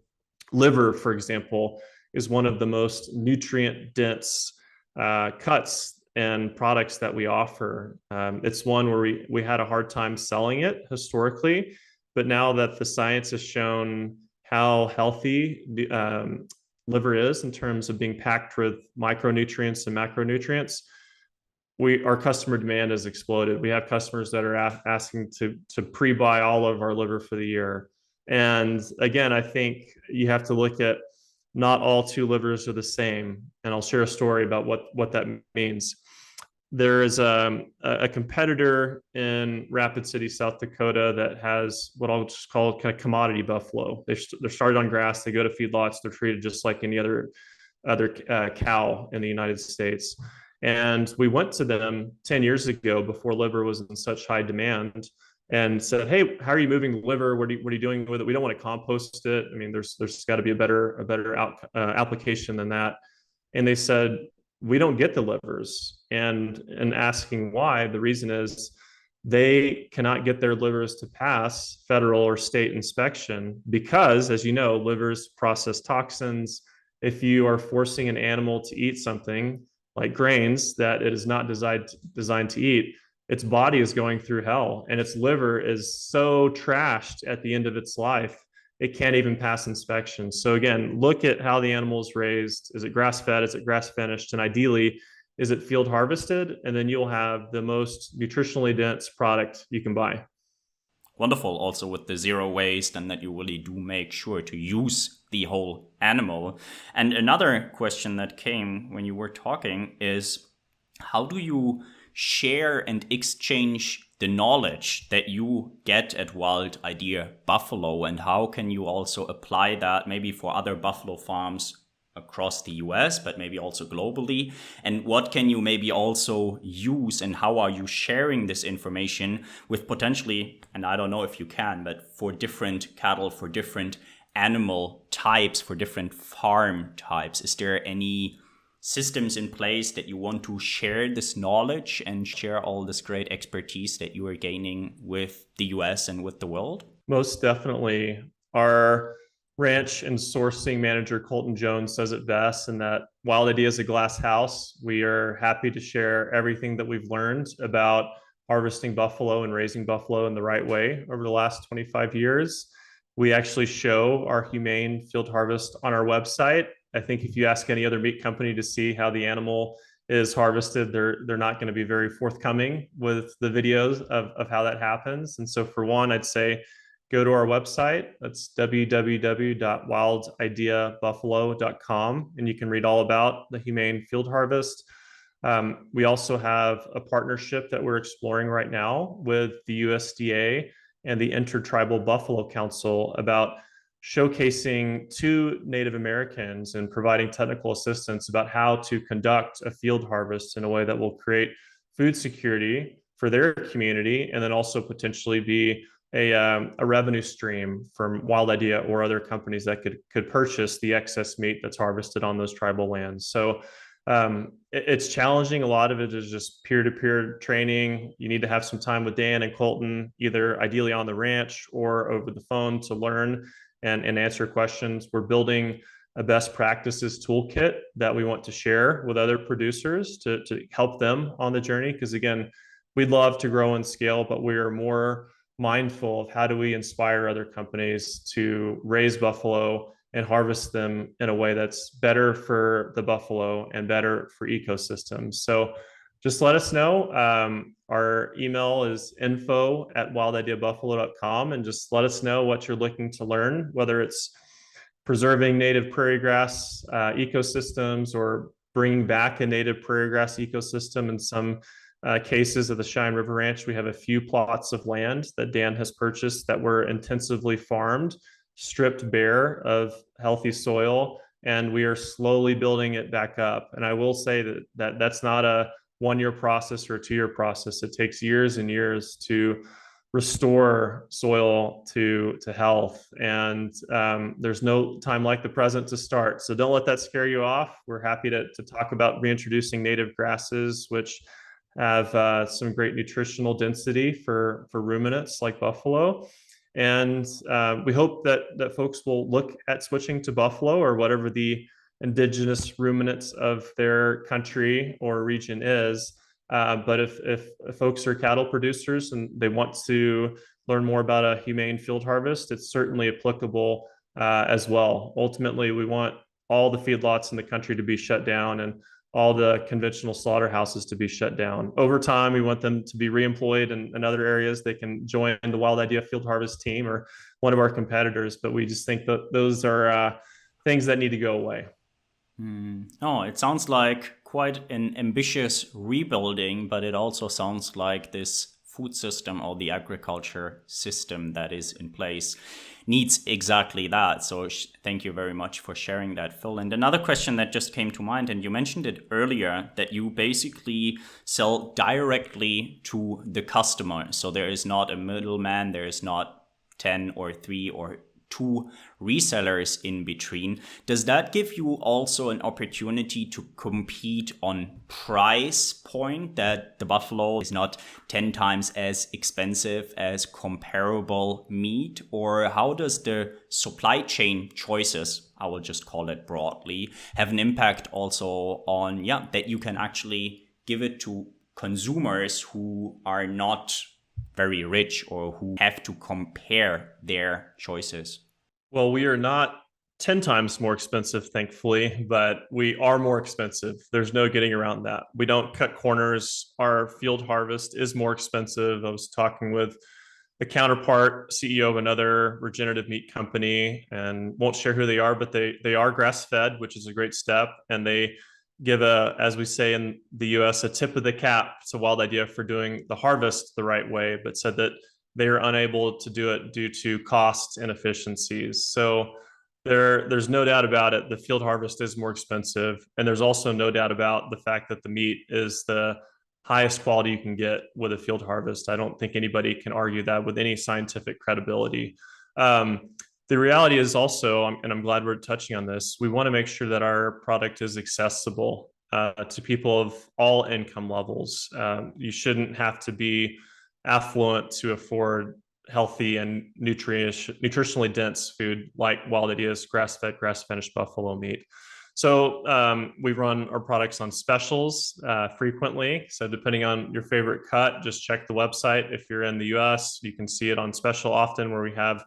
liver, for example, is one of the most nutrient dense cuts and products that we offer. It's one where we had a hard time selling it historically, but now that the science has shown how healthy liver is in terms of being packed with micronutrients and macronutrients, our customer demand has exploded. We have customers that are asking to pre-buy all of our liver for the year. And again, I think you have to look at not all two livers are the same. And I'll share a story about what that means. There is a competitor in Rapid City, South Dakota that has what I'll just call kind of commodity buffalo. They're started on grass. They go to feedlots. They're treated just like any other cow in the United States. And we went to them 10 years ago before liver was in such high demand and said, "Hey, how are you moving the liver? What are you doing with it? We don't want to compost it. I mean, there's got to be a better application than that." And they said, "We don't get the livers." And asking why, the reason is they cannot get their livers to pass federal or state inspection because, as you know, livers process toxins. If you are forcing an animal to eat something like grains that it is not designed to eat, its body is going through hell, and its liver is so trashed at the end of its life, it can't even pass inspection. So again, look at how the animal is raised. Is it grass-fed? Is it grass-finished? And ideally, is it field harvested? And then you'll have the most nutritionally dense product you can buy. Wonderful, also with the zero waste, and that you really do make sure to use the whole animal. And another question that came when you were talking is, how do you share and exchange the knowledge that you get at Wild Idea Buffalo, and how can you also apply that maybe for other buffalo farms across the US, but maybe also globally? And what can you maybe also use, and how are you sharing this information with potentially, and I don't know if you can, but for different cattle, for different animal types, for different farm types? Is there any systems in place that you want to share this knowledge and share all this great expertise that you are gaining with the US and with the world? Most definitely. Our ranch and sourcing manager, Colton Jones, says it best in that Wild Idea is a glass house. We are happy to share everything that we've learned about harvesting buffalo and raising buffalo in the right way over the last 25 years. We actually show our humane field harvest on our website. I think if you ask any other meat company to see how the animal is harvested, they're not going to be very forthcoming with the videos of how that happens. And so for one, I'd say go to our website. That's www.wildideabuffalo.com, and you can read all about the humane field harvest. We also have a partnership that we're exploring right now with the USDA and the Intertribal Buffalo Council about showcasing to Native Americans and providing technical assistance about how to conduct a field harvest in a way that will create food security for their community, and then also potentially be a revenue stream from Wild Idea or other companies that could purchase the excess meat that's harvested on those tribal lands. So it's challenging. A lot of it is just peer-to-peer training. You need to have some time with Dan and Colton, either ideally on the ranch or over the phone, to learn and answer questions. We're building a best practices toolkit that we want to share with other producers to help them on the journey. Because again, we'd love to grow and scale, but we are more mindful of how do we inspire other companies to raise buffalo and harvest them in a way that's better for the buffalo and better for ecosystems. So just let us know. Our email is info@wildideabuffalo.com, and just let us know what you're looking to learn, whether it's preserving native prairie grass ecosystems or bringing back a native prairie grass ecosystem. In some cases of the Cheyenne River Ranch, we have a few plots of land that Dan has purchased that were intensively farmed, stripped bare of healthy soil, and we are slowly building it back up. And I will say that that's not a one-year process or a two-year process. It takes years and years to restore soil to health, and there's no time like the present to start. So don't let that scare you off. We're happy to talk about reintroducing native grasses, which have some great nutritional density for ruminants like buffalo. And we hope that folks will look at switching to buffalo or whatever the indigenous ruminants of their country or region is. But if folks are cattle producers and they want to learn more about a humane field harvest, it's certainly applicable as well. Ultimately, we want all the feedlots in the country to be shut down and all the conventional slaughterhouses to be shut down. Over time, we want them to be reemployed in other areas. They can join the Wild Idea Field Harvest team or one of our competitors, but we just think that those are things that need to go away. Oh, it sounds like quite an ambitious rebuilding, but it also sounds like this food system or the agriculture system that is in place needs exactly that. So thank you very much for sharing that, Phil. And another question that just came to mind, and you mentioned it earlier, that you basically sell directly to the customer. So there is not a middleman, there is not 10 or 3 or 2 resellers in between. Does that give you also an opportunity to compete on price point, that the buffalo is not 10 times as expensive as comparable meat? Or how does the supply chain choices, I will just call it broadly, have an impact also on, that you can actually give it to consumers who are not very rich or who have to compare their choices? Well, we are not 10 times more expensive, thankfully, but we are more expensive. There's no getting around that. We don't cut corners. Our field harvest is more expensive. I was talking with the counterpart CEO of another regenerative meat company, and won't share who they are, but they are grass fed, which is a great step. And they give as we say in the US, a tip of the cap to Wild Idea for doing the harvest the right way, but said that they are unable to do it due to cost inefficiencies. So there's no doubt about it. The field harvest is more expensive. And there's also no doubt about the fact that the meat is the highest quality you can get with a field harvest. I don't think anybody can argue that with any scientific credibility. the reality is also, and I'm glad we're touching on this, we want to make sure that our product is accessible to people of all income levels. You shouldn't have to be affluent to afford healthy and nutritionally dense food like Wild Ideas grass-fed, grass-finished buffalo meat. So we run our products on specials frequently. So depending on your favorite cut, just check the website. If you're in the US, you can see it on special often, where we have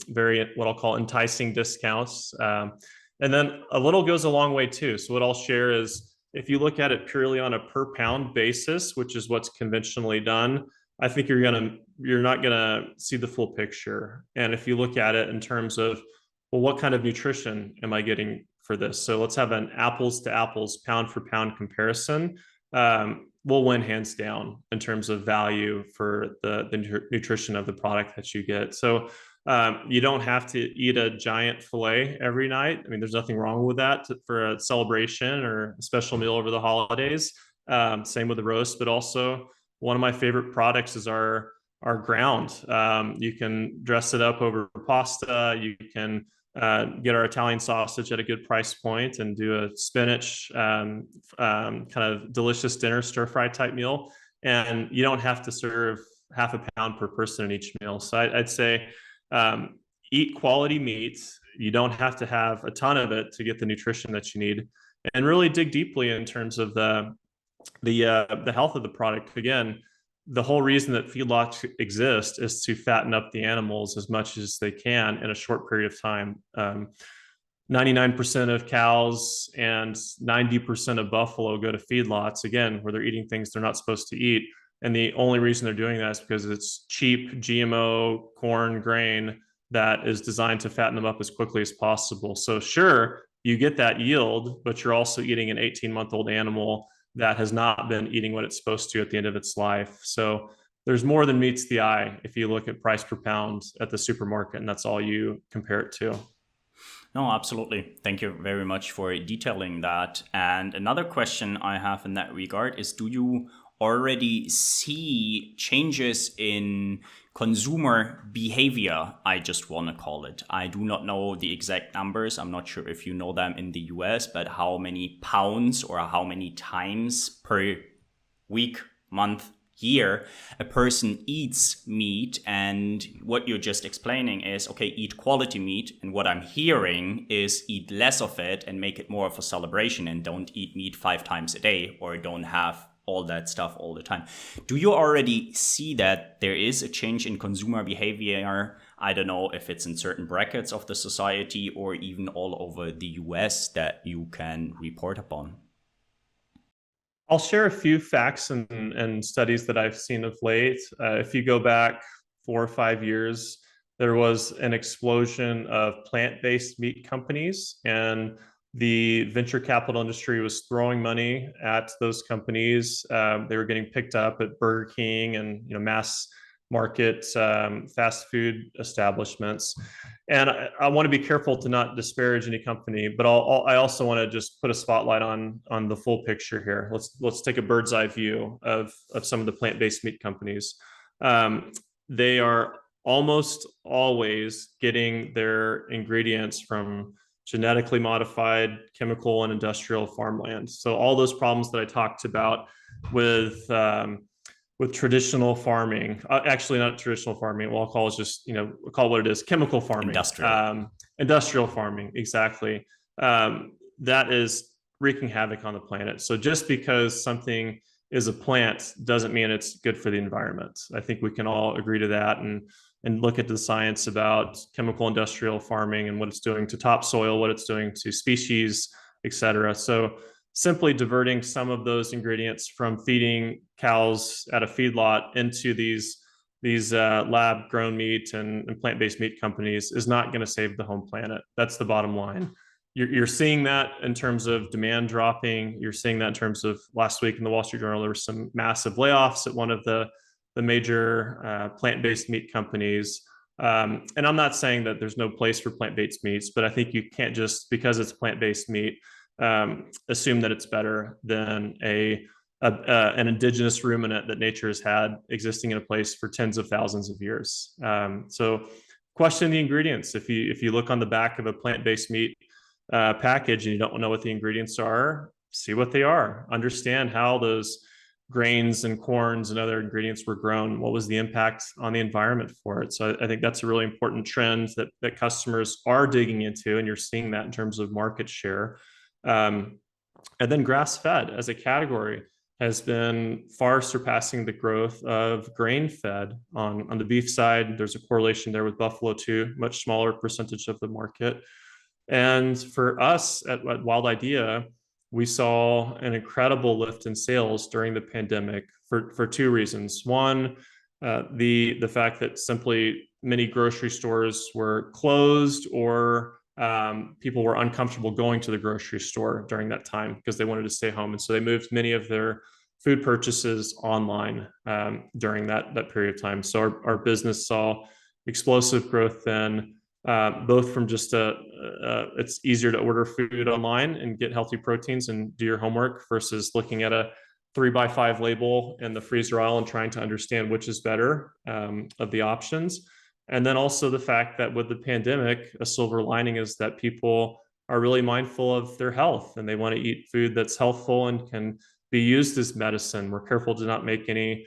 very, what I'll call, enticing discounts. And then a little goes a long way too. So what I'll share is, if you look at it purely on a per pound basis, which is what's conventionally done, I think you're not gonna see the full picture. And if you look at it in terms of, well, what kind of nutrition am I getting for this? So let's have an apples to apples, pound for pound comparison. We'll win hands down in terms of value for the nutrition of the product that you get. So you don't have to eat a giant fillet every night. I mean, there's nothing wrong with that for a celebration or a special meal over the holidays. Same with the roast, but also one of my favorite products is our ground. You can dress it up over pasta. You can get our Italian sausage at a good price point and do a spinach kind of delicious dinner stir fry type meal. And you don't have to serve half a pound per person in each meal. So I'd say eat quality meat. You don't have to have a ton of it to get the nutrition that you need, and really dig deeply in terms of the health of the product. Again, the whole reason that feedlots exist is to fatten up the animals as much as they can in a short period of time. 99% of cows and 90% of buffalo go to feedlots, again, where they're eating things they're not supposed to eat. And the only reason they're doing that is because it's cheap GMO corn grain that is designed to fatten them up as quickly as possible. So sure, you get that yield, but you're also eating an 18-month-old animal that has not been eating what it's supposed to at the end of its life. So there's more than meets the eye if you look at price per pound at the supermarket, and that's all you compare it to. No, absolutely. Thank you very much for detailing that. And another question I have in that regard is, do you already see changes in consumer behavior, I just want to call it? I do not know the exact numbers. I'm not sure if you know them in the US, but how many pounds or how many times per week, month, year a person eats meat. And what you're just explaining is, okay, eat quality meat. And what I'm hearing is eat less of it and make it more of a celebration, and don't eat meat 5 times a day, or don't have all that stuff all the time. Do you already see that there is a change in consumer behavior? I don't know if it's in certain brackets of the society or even all over the US that you can report upon. I'll share a few facts and studies that I've seen of late. If you go back 4 or 5 years, there was an explosion of plant-based meat companies, and the venture capital industry was throwing money at those companies. They were getting picked up at Burger King and mass market fast food establishments. And I want to be careful to not disparage any company, but I also want to just put a spotlight on the full picture here. Let's take a bird's eye view of some of the plant-based meat companies. They are almost always getting their ingredients from genetically modified chemical and industrial farmland. So all those problems that I talked about with traditional farming, actually not traditional farming, well, I'll call it just, we'll call it what it is, chemical farming. Industrial farming, exactly. That is wreaking havoc on the planet. So just because something is a plant doesn't mean it's good for the environment. I think we can all agree to that, and look at the science about chemical industrial farming and what it's doing to topsoil, what it's doing to species, et cetera. So simply diverting some of those ingredients from feeding cows at a feedlot into these lab grown meat and plant-based meat companies is not going to save the home planet. That's the bottom line. You're seeing that in terms of demand dropping. You're seeing that in terms of last week in the Wall Street Journal, there were some massive layoffs at one of the major plant-based meat companies. And I'm not saying that there's no place for plant-based meats, but I think you can't just, because it's plant-based meat, assume that it's better than an indigenous ruminant that nature has had existing in a place for tens of thousands of years. So question the ingredients. If you look on the back of a plant-based meat package and you don't know what the ingredients are, see what they are. Understand how those grains and corns and other ingredients were grown. What was the impact on the environment for it? So I think that's a really important trend that customers are digging into, and you're seeing that in terms of market share. And then grass-fed as a category has been far surpassing the growth of grain-fed. On the beef side, there's a correlation there with buffalo too, much smaller percentage of the market. And for us at Wild Idea, we saw an incredible lift in sales during the pandemic for two reasons. One, the fact that simply many grocery stores were closed, or people were uncomfortable going to the grocery store during that time because they wanted to stay home. And so they moved many of their food purchases online during that period of time. So our business saw explosive growth then, both from just it's easier to order food online and get healthy proteins and do your homework versus looking at a 3x5 label in the freezer aisle and trying to understand which is better of the options. And then also the fact that with the pandemic, a silver lining is that people are really mindful of their health and they want to eat food that's healthful and can be used as medicine. We're careful to not make any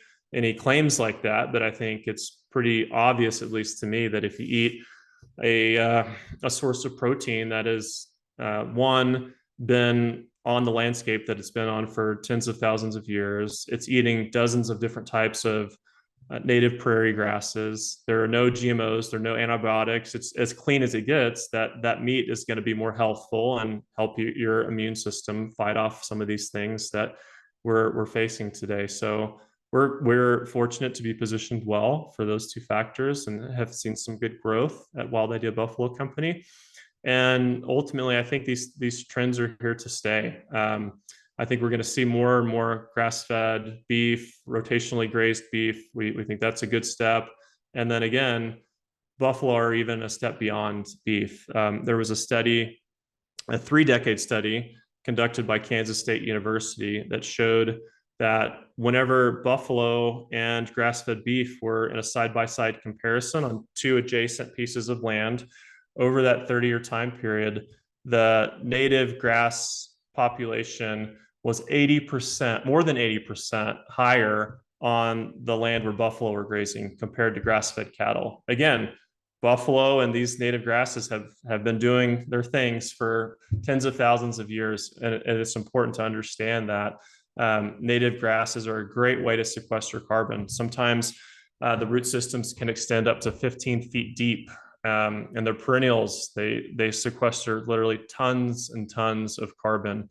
claims like that, but I think it's pretty obvious, at least to me, that if you eat a source of protein that is one, been on the landscape that it's been on for tens of thousands of years, it's eating dozens of different types of native prairie grasses. There are no GMOs, there are no antibiotics. It's as clean as it gets. That meat is going to be more healthful and help your immune system fight off some of these things that we're facing today. So we're fortunate to be positioned well for those two factors and have seen some good growth at Wild Idea Buffalo Company. And ultimately, I think these trends are here to stay. I think we're going to see more and more grass-fed beef, rotationally grazed beef. We think that's a good step. And then again, buffalo are even a step beyond beef. There was a study, a 3-decade study conducted by Kansas State University that showed that whenever buffalo and grass-fed beef were in a side-by-side comparison on two adjacent pieces of land over that 30-year time period, the native grass population was 80%, more than 80% higher on the land where buffalo were grazing compared to grass-fed cattle. Again, buffalo and these native grasses have been doing their things for tens of thousands of years, and it's important to understand that native grasses are a great way to sequester carbon. Sometimes the root systems can extend up to 15 feet deep, and they're perennials. They sequester literally tons and tons of carbon.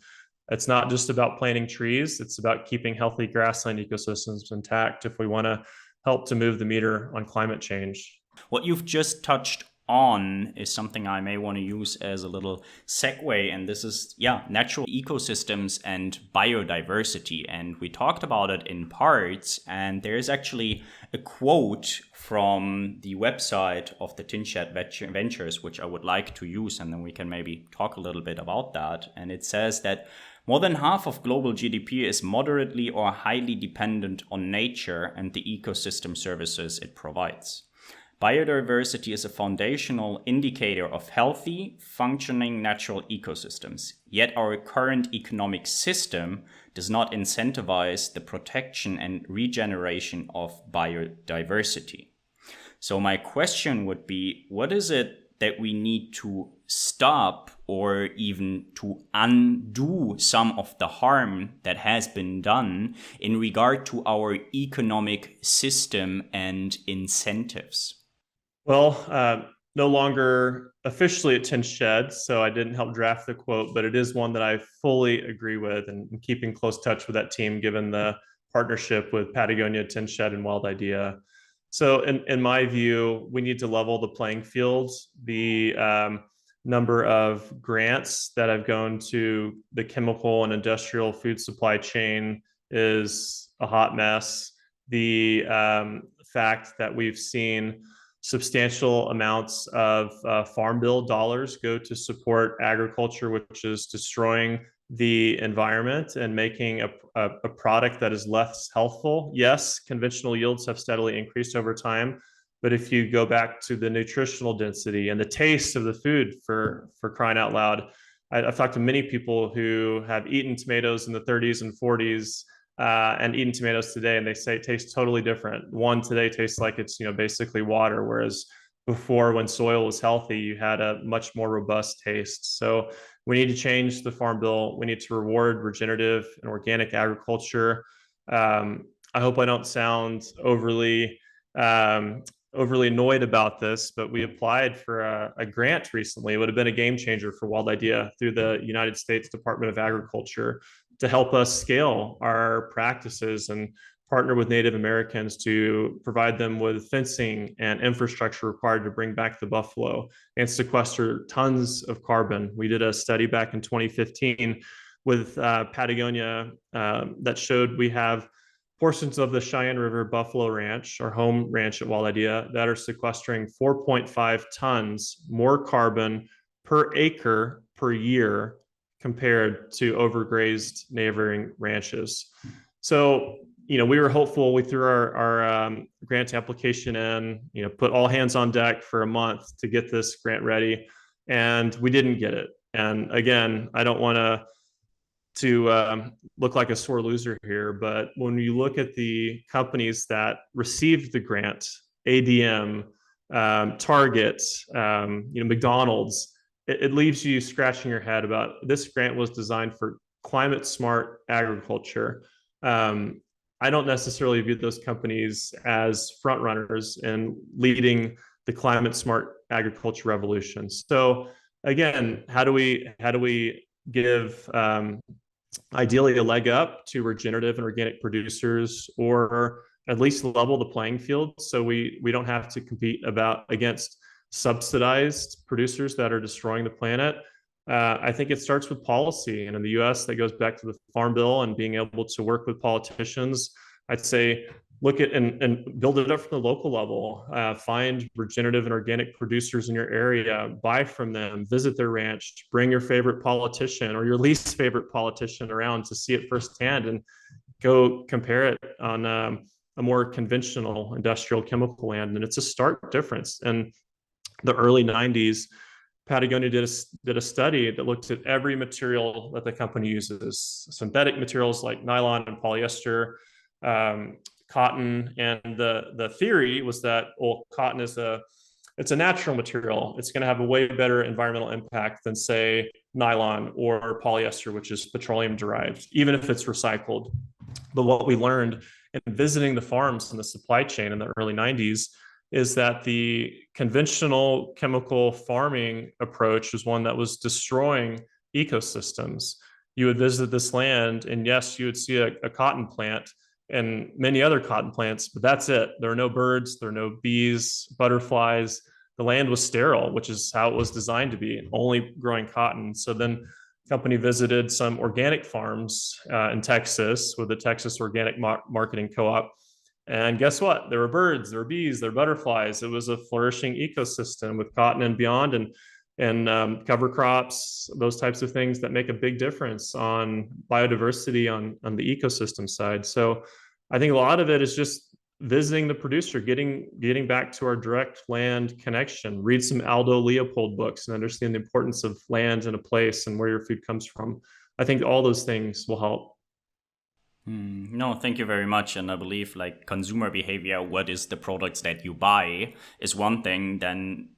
It's not just about planting trees. It's about keeping healthy grassland ecosystems intact if we want to help to move the meter on climate change. What you've just touched on is something I may want to use as a little segue, and this is natural ecosystems and biodiversity. And we talked about it in parts, and there is actually a quote from the website of the Tin Shed Ventures, which I would like to use, and then we can maybe talk a little bit about that. And it says that more than half of global GDP is moderately or highly dependent on nature and the ecosystem services it provides. Biodiversity is a foundational indicator of healthy, functioning natural ecosystems. Yet our current economic system does not incentivize the protection and regeneration of biodiversity. So my question would be, what is it that we need to stop or even to undo some of the harm that has been done in regard to our economic system and incentives? Well, no longer officially at Tin Shed, so I didn't help draft the quote, but it is one that I fully agree with, and I'm keeping close touch with that team given the partnership with Patagonia, Tin Shed, and Wild Idea. So in my view, we need to level the playing field. The number of grants that have gone to the chemical and industrial food supply chain is a hot mess. The fact that we've seen substantial amounts of farm bill dollars go to support agriculture, which is destroying the environment and making a product that is less healthful. Yes, conventional yields have steadily increased over time, But if you go back to the nutritional density and the taste of the food, for crying out loud, I've talked to many people who have eaten tomatoes in the 30s and 40s and eaten tomatoes today, and they say it tastes totally different. One today tastes like it's basically water, whereas before, when soil was healthy, you had a much more robust taste. So we need to change the Farm Bill. We need to reward regenerative and organic agriculture. I hope I don't sound overly annoyed about this, but we applied for a grant recently. It would have been a game changer for Wild Idea through the United States Department of Agriculture to help us scale our practices and partner with Native Americans to provide them with fencing and infrastructure required to bring back the buffalo and sequester tons of carbon. We did a study back in 2015 with Patagonia that showed we have portions of the Cheyenne River Buffalo Ranch, our home ranch at Wild Idea, that are sequestering 4.5 tons more carbon per acre per year compared to overgrazed neighboring ranches. So, we were hopeful. We threw our grant application in, put all hands on deck for a month to get this grant ready, and we didn't get it. And again, I don't want to look like a sore loser here, but when you look at the companies that received the grant, ADM, Target, McDonald's, it leaves you scratching your head about this grant was designed for climate smart agriculture. I don't necessarily view those companies as front runners in leading the climate smart agriculture revolution. So again, how do we give ideally a leg up to regenerative and organic producers, or at least level the playing field so we don't have to compete against subsidized producers that are destroying the planet? I think it starts with policy, and in the US that goes back to the Farm Bill and being able to work with politicians. I'd say look at and build it up from the local level. Find regenerative and organic producers in your area, buy from them, visit their ranch, bring your favorite politician or your least favorite politician around to see it firsthand, and go compare it on a more conventional industrial chemical land. And it's a stark difference. In the early 90s, Patagonia did a study that looked at every material that the company uses, synthetic materials like nylon and polyester, cotton, and the theory was that cotton it's a natural material. It's going to have a way better environmental impact than, say, nylon or polyester, which is petroleum derived, even if it's recycled. But what we learned in visiting the farms and the supply chain in the early 90s is that the conventional chemical farming approach was one that was destroying ecosystems. You would visit this land, and yes, you would see a cotton plant and many other cotton plants, but that's it. There are no birds, there are no bees, butterflies. The land was sterile, which is how it was designed to be, only growing cotton. So then the company visited some organic farms in Texas with the Texas Organic Marketing Co-op. And guess what? There were birds, there were bees, there were butterflies. It was a flourishing ecosystem with cotton and beyond, and cover crops, those types of things that make a big difference on biodiversity on the ecosystem side. So I think a lot of it is just visiting the producer, getting back to our direct land connection. Read some Aldo Leopold books and understand the importance of land and a place and where your food comes from. I think all those things will help. No, thank you very much. And I believe like consumer behavior, what is the products that you buy, is one thing. Then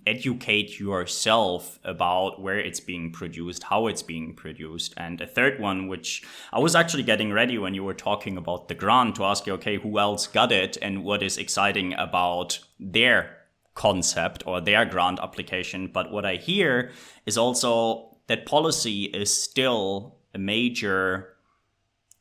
educate yourself about where it's being produced, how it's being produced. And a third one, which I was actually getting ready when you were talking about the grant, to ask you, okay, who else got it and what is exciting about their concept or their grant application. But what I hear is also that policy is still a major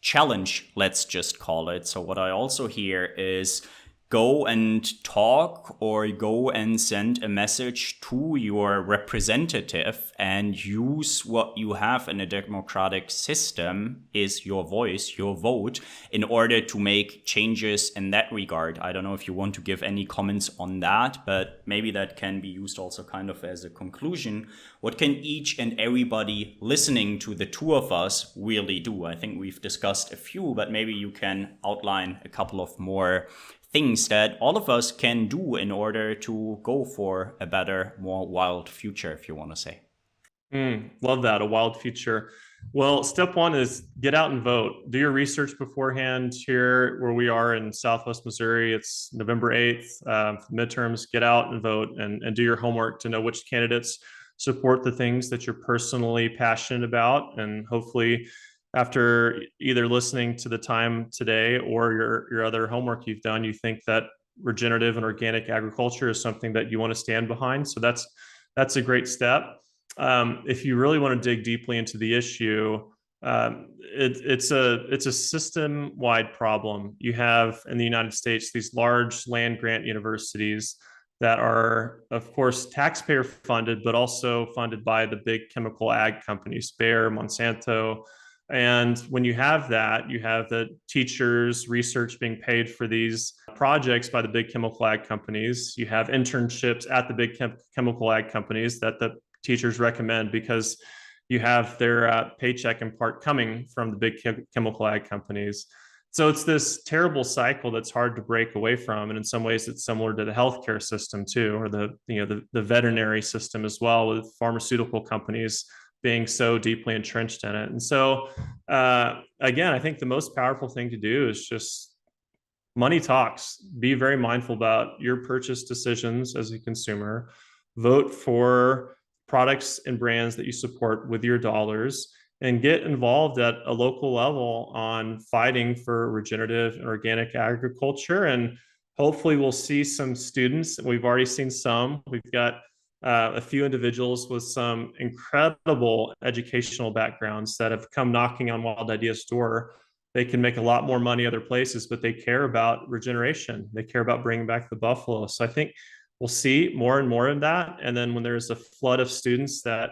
challenge, let's just call it. So what I also hear is go and talk or go and send a message to your representative and use what you have in a democratic system is your voice, your vote, in order to make changes in that regard. I don't know if you want to give any comments on that, but maybe that can be used also kind of as a conclusion. What can each and everybody listening to the two of us really do? I think we've discussed a few, but maybe you can outline a couple of more things that all of us can do in order to go for a better, more wild future, if you want to say? Love that. A wild future. Well, step one is get out and vote. Do your research beforehand. Here, where we are in Southwest Missouri, it's November 8th, midterms. Get out and vote and do your homework to know which candidates support the things that you're personally passionate about. And hopefully, after either listening to the time today or your other homework you've done, you think that regenerative and organic agriculture is something that you want to stand behind. So that's a great step. If you really want to dig deeply into the issue, it's a system-wide problem. You have in the United States these large land grant universities that are, of course, taxpayer funded, but also funded by the big chemical ag companies, Bayer, Monsanto. And when you have that, you have the teachers, research being paid for these projects by the big chemical ag companies. You have internships at the big chemical ag companies that the teachers recommend because you have their paycheck in part coming from the big chemical ag companies. So it's this terrible cycle that's hard to break away from, and in some ways, it's similar to the healthcare system too, or the veterinary system as well, with pharmaceutical companies being so deeply entrenched in it. And so, again, I think the most powerful thing to do is just money talks. Be very mindful about your purchase decisions as a consumer. Vote for products and brands that you support with your dollars, and get involved at a local level on fighting for regenerative and organic agriculture. And hopefully we'll see some students. We've already seen some. We've got a few individuals with some incredible educational backgrounds that have come knocking on Wild Ideas' door. They can make a lot more money other places, but they care about regeneration. They care about bringing back the buffalo. So I think we'll see more and more of that. And then when there's a flood of students that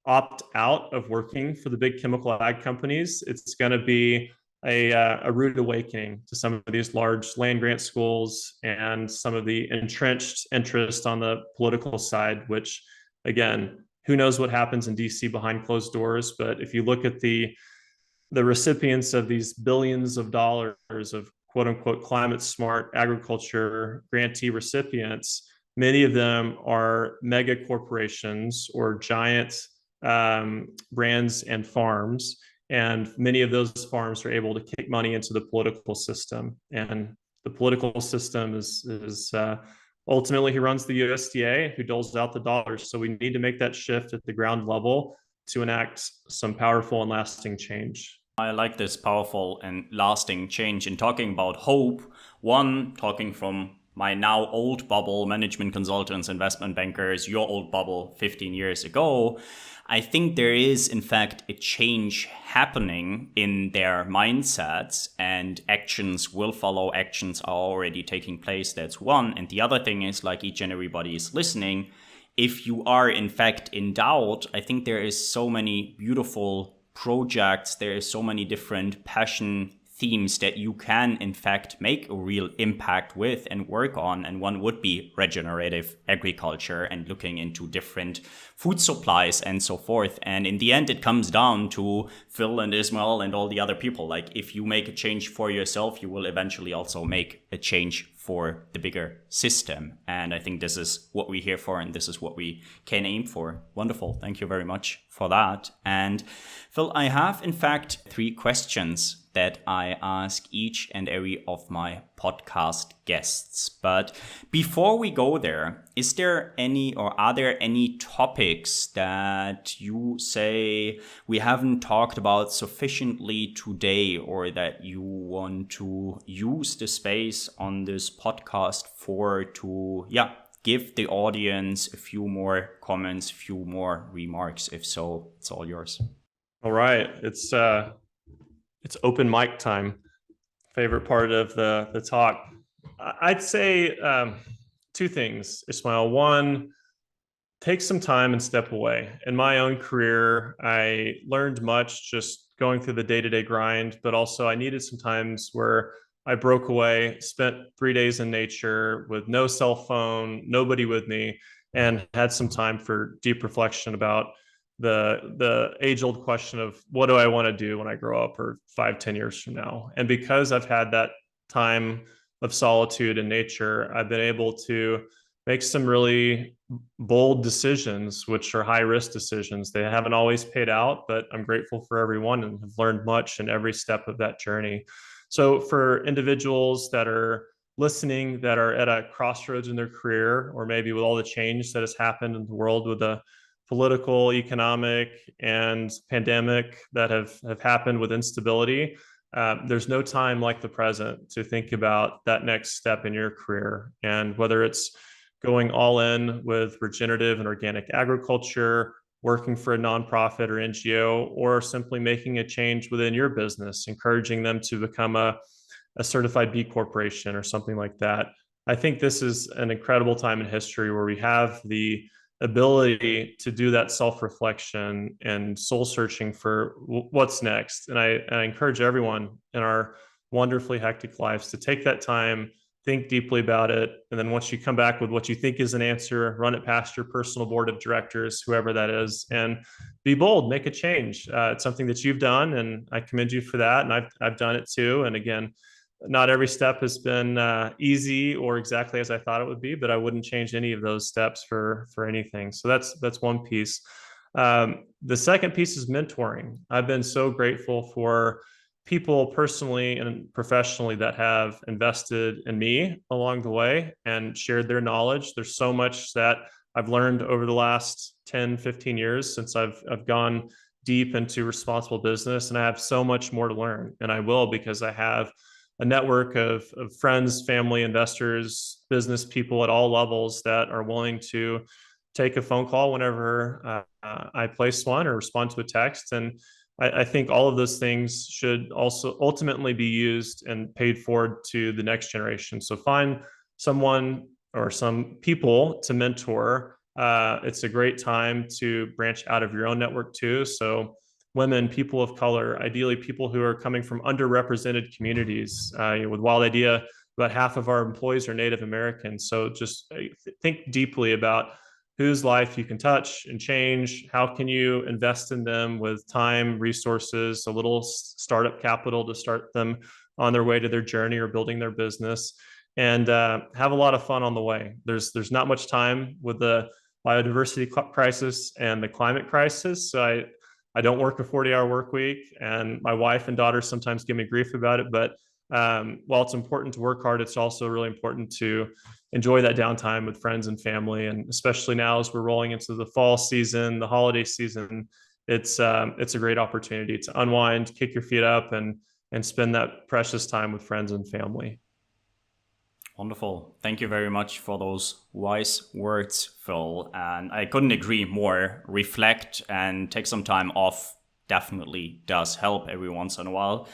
opt out of working for the big chemical ag companies, it's going to be a rude awakening to some of these large land grant schools and some of the entrenched interest on the political side, which, again, who knows what happens in DC behind closed doors. But if you look at the recipients of these billions of dollars of quote unquote climate smart agriculture grantee recipients, many of them are mega corporations or giant brands and farms. And many of those farms are able to kick money into the political system. And the political system is ultimately who runs the USDA, who doles out the dollars. So we need to make that shift at the ground level to enact some powerful and lasting change. I like this powerful and lasting change. In talking about hope, one, talking from my now old bubble, management consultants, investment bankers, your old bubble 15 years ago, I think there is, in fact, a change happening in their mindsets, and actions will follow. Actions are already taking place. That's one. And the other thing is, like each and everybody is listening, if you are, in fact, in doubt, I think there is so many beautiful projects. There is so many different passion themes that you can, in fact, make a real impact with and work on. And one would be regenerative agriculture and looking into different food supplies and so forth. And in the end, it comes down to Phil and Ismael and all the other people. Like, if you make a change for yourself, you will eventually also make a change for the bigger system. And I think this is what we're here for, and this is what we can aim for. Wonderful. Thank you very much for that. And Phil, I have, in fact, 3 questions that I ask each and every of my podcast guests. But before we go there, is there any, or are there any topics that you say we haven't talked about sufficiently today, or that you want to use the space on this podcast for to, give the audience a few more comments, a few more remarks? If so, it's all yours. All right. It's open mic time. Favorite part of the talk. I'd say 2 things, Ismael. One, take some time and step away. In my own career, I learned much just going through the day-to-day grind, but also I needed some times where I broke away, spent 3 days in nature with no cell phone, nobody with me, and had some time for deep reflection about the age-old question of what do I want to do when I grow up, or 5-10 years from now. And because I've had that time of solitude in nature, I've been able to make some really bold decisions, which are high risk decisions. They haven't always paid out, but I'm grateful for everyone and have learned much in every step of that journey. So for individuals that are listening, that are at a crossroads in their career, or maybe with all the change that has happened in the world with the political, economic, and pandemic that have happened with instability, there's no time like the present to think about that next step in your career. And whether it's going all in with regenerative and organic agriculture, working for a nonprofit or NGO, or simply making a change within your business, encouraging them to become a certified B corporation or something like that. I think this is an incredible time in history where we have the ability to do that self-reflection and soul searching for what's next. And I encourage everyone in our wonderfully hectic lives to take that time, think deeply about it, and then once you come back with what you think is an answer, run it past your personal board of directors, whoever that is, and be bold, make a change. It's something that you've done, and I commend you for that. And I've done it too. And again, not every step has been easy or exactly as I thought it would be, but I wouldn't change any of those steps for anything. So that's one piece. The second piece is mentoring. I've been so grateful for people personally and professionally that have invested in me along the way and shared their knowledge. There's so much that I've learned over the last 10, 15 years since I've gone deep into responsible business, and I have so much more to learn. And I will, because I have a network of friends, family, investors, business people at all levels that are willing to take a phone call whenever I place one or respond to a text. And I think all of those things should also ultimately be used and paid forward to the next generation. So find someone or some people to mentor. It's a great time to branch out of your own network too. So women, people of color, ideally people who are coming from underrepresented communities. With Wild Idea, about half of our employees are Native Americans. So just think deeply about whose life you can touch and change. How can you invest in them with time, resources, a little startup capital to start them on their way to their journey or building their business, and have a lot of fun on the way. There's not much time with the biodiversity crisis and the climate crisis. So I don't work a 40-hour work week, and my wife and daughter sometimes give me grief about it. But while it's important to work hard, it's also really important to enjoy that downtime with friends and family. And especially now as we're rolling into the fall season, the holiday season, it's a great opportunity to unwind, kick your feet up, and spend that precious time with friends and family. Wonderful. Thank you very much for those wise words, Phil. And I couldn't agree more. Reflect and take some time off definitely does help every once in a while.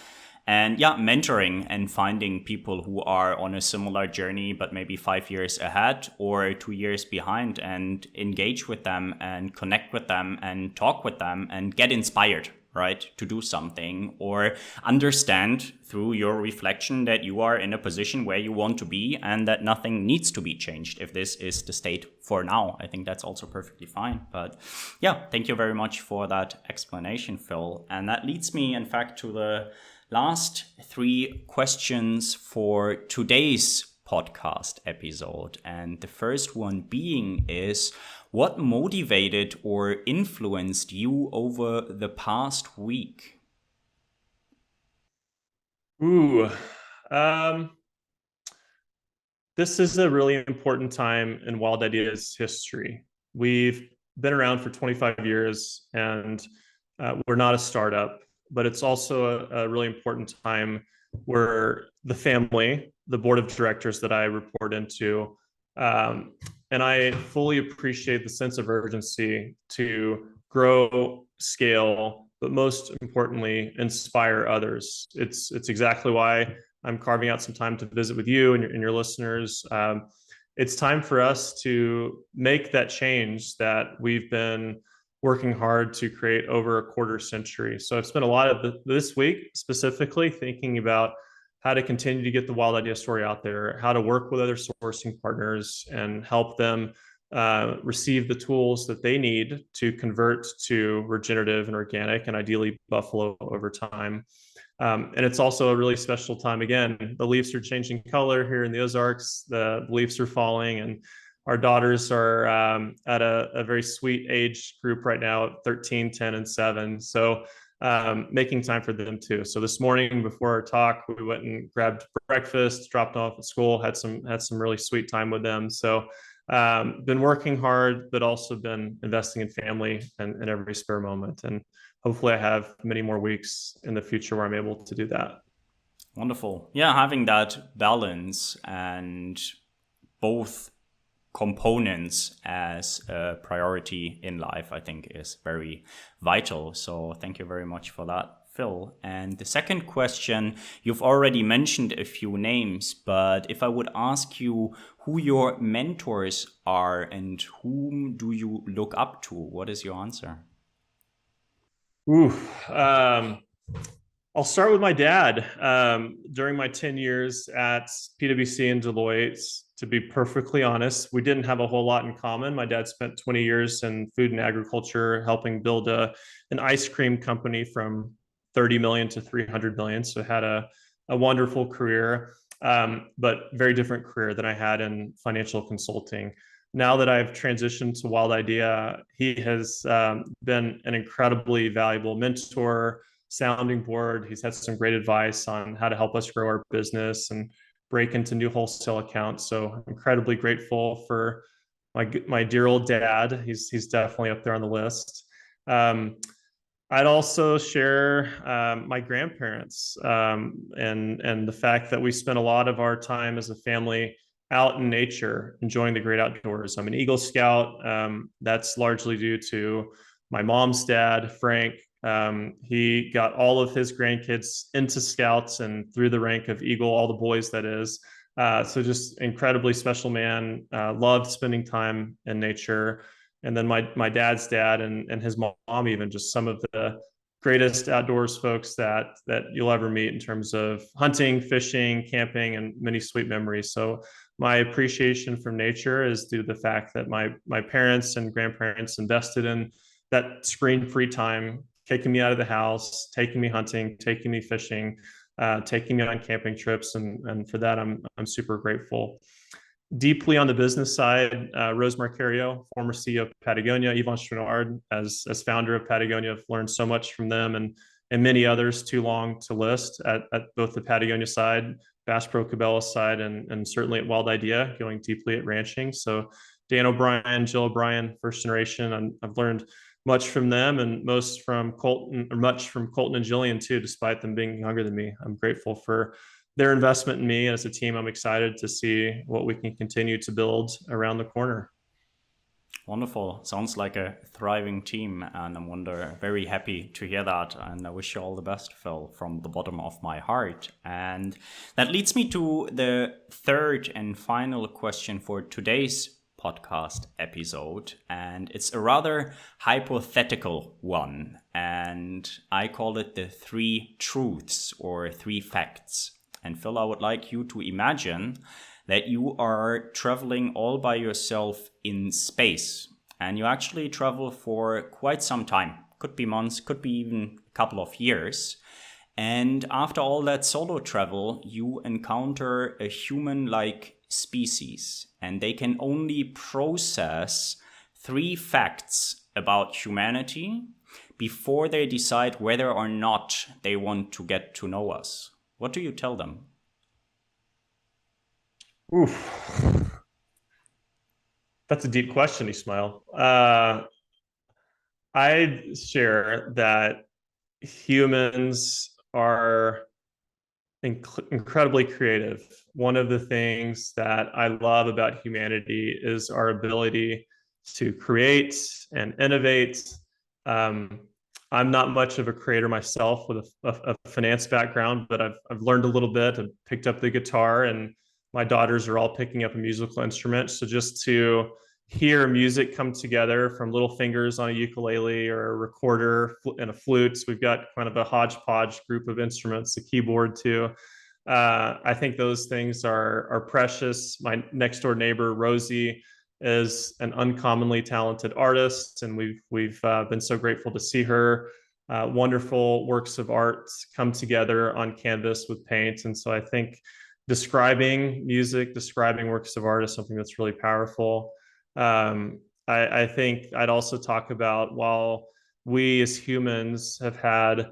And yeah, mentoring and finding people who are on a similar journey, but maybe 5 years ahead or 2 years behind, and engage with them and connect with them and talk with them and get inspired, right, to do something, or understand through your reflection that you are in a position where you want to be and that nothing needs to be changed if this is the state for now. I think that's also perfectly fine. But yeah, thank you very much for that explanation, Phil. And that leads me, in fact, to the last 3 questions for today's podcast episode. And the first one being is, what motivated or influenced you over the past week? This is a really important time in Wild Ideas history. We've been around for 25 years, and we're not a startup, but it's also a really important time where the family, the board of directors that I report into, and I fully appreciate the sense of urgency to grow, scale, but most importantly, inspire others. It's exactly why I'm carving out some time to visit with you and your listeners. It's time for us to make that change that we've been working hard to create over a quarter century. So I've spent a lot of this week specifically thinking about how to continue to get the Wild Idea story out there, how to work with other sourcing partners and help them receive the tools that they need to convert to regenerative and organic, and ideally buffalo over time. And it's also a really special time. Again, the leaves are changing color here in the Ozarks. The leaves are falling, and our daughters are at a very sweet age group right now, 13, 10, and 7. So making time for them too. So this morning before our talk, we went and grabbed breakfast, dropped off at school, had some really sweet time with them. So been working hard, but also been investing in family and every spare moment. And hopefully I have many more weeks in the future where I'm able to do that. Wonderful. Yeah, having that balance and both components as a priority in life, I think, is very vital. So thank you very much for that, Phil. And the second question, you've already mentioned a few names, but if I would ask you who your mentors are and whom do you look up to, what is your answer? I'll start with my dad. During my 10 years at PwC and Deloitte, to be perfectly honest, we didn't have a whole lot in common. My dad spent 20 years in food and agriculture, helping build an ice cream company from 30 million to 300 million. So had a wonderful career, but very different career than I had in financial consulting. Now that I've transitioned to Wild Idea, he has been an incredibly valuable mentor, sounding board. He's had some great advice on how to help us grow our business and break into new wholesale accounts. So I'm incredibly grateful for my dear old dad. He's definitely up there on the list. I'd also share my grandparents and the fact that we spent a lot of our time as a family out in nature, enjoying the great outdoors. I'm an Eagle Scout. That's largely due to my mom's dad, Frank. He got all of his grandkids into Scouts and through the rank of Eagle, all the boys, that is. So just incredibly special man, loved spending time in nature. And then my dad's dad and his mom, even just some of the greatest outdoors folks that you'll ever meet in terms of hunting, fishing, camping, and many sweet memories. So my appreciation for nature is due to the fact that my parents and grandparents invested in that screen-free time, taking me out of the house, taking me hunting, taking me fishing, taking me on camping trips, and for that I'm super grateful. Deeply on the business side, Rose Marcario, former CEO of Patagonia, Yvon Chouinard, as founder of Patagonia, I've learned so much from them and many others, too long to list, at both the Patagonia side, Bass Pro Cabela side, and certainly at Wild Idea, going deeply at ranching. So Dan O'Brien, Jill O'Brien, first generation, I've learned much from them, and much from Colton and Jillian too, despite them being younger than me. I'm grateful for their investment in me. As a team, I'm excited to see what we can continue to build around the corner. Wonderful. Sounds like a thriving team, and I'm very happy to hear that. And I wish you all the best, Phil, from the bottom of my heart. And that leads me to the third and final question for today's podcast episode. And it's a rather hypothetical one. And I call it the 3 truths or 3 facts. And Phil, I would like you to imagine that you are traveling all by yourself in space, and you actually travel for quite some time. Could be months, could be even a couple of years. And after all that solo travel, you encounter a human-like species, and they can only process 3 facts about humanity before they decide whether or not they want to get to know us. What do you tell them? Oof. That's a deep question, Ismael. I'd share that humans are incredibly creative. One of the things that I love about humanity is our ability to create and innovate. I'm not much of a creator myself with a finance background, but I've learned a little bit. I've picked up the guitar, and my daughters are all picking up a musical instrument. So just to hear music come together from little fingers on a ukulele or a recorder and a flute, we've got kind of a hodgepodge group of instruments, a keyboard too. I think those things are precious. My next door neighbor, Rosie, is an uncommonly talented artist, and we've been so grateful to see her wonderful works of art come together on canvas with paint. And so I think describing music, describing works of art is something that's really powerful. I think I'd also talk about, while we as humans have had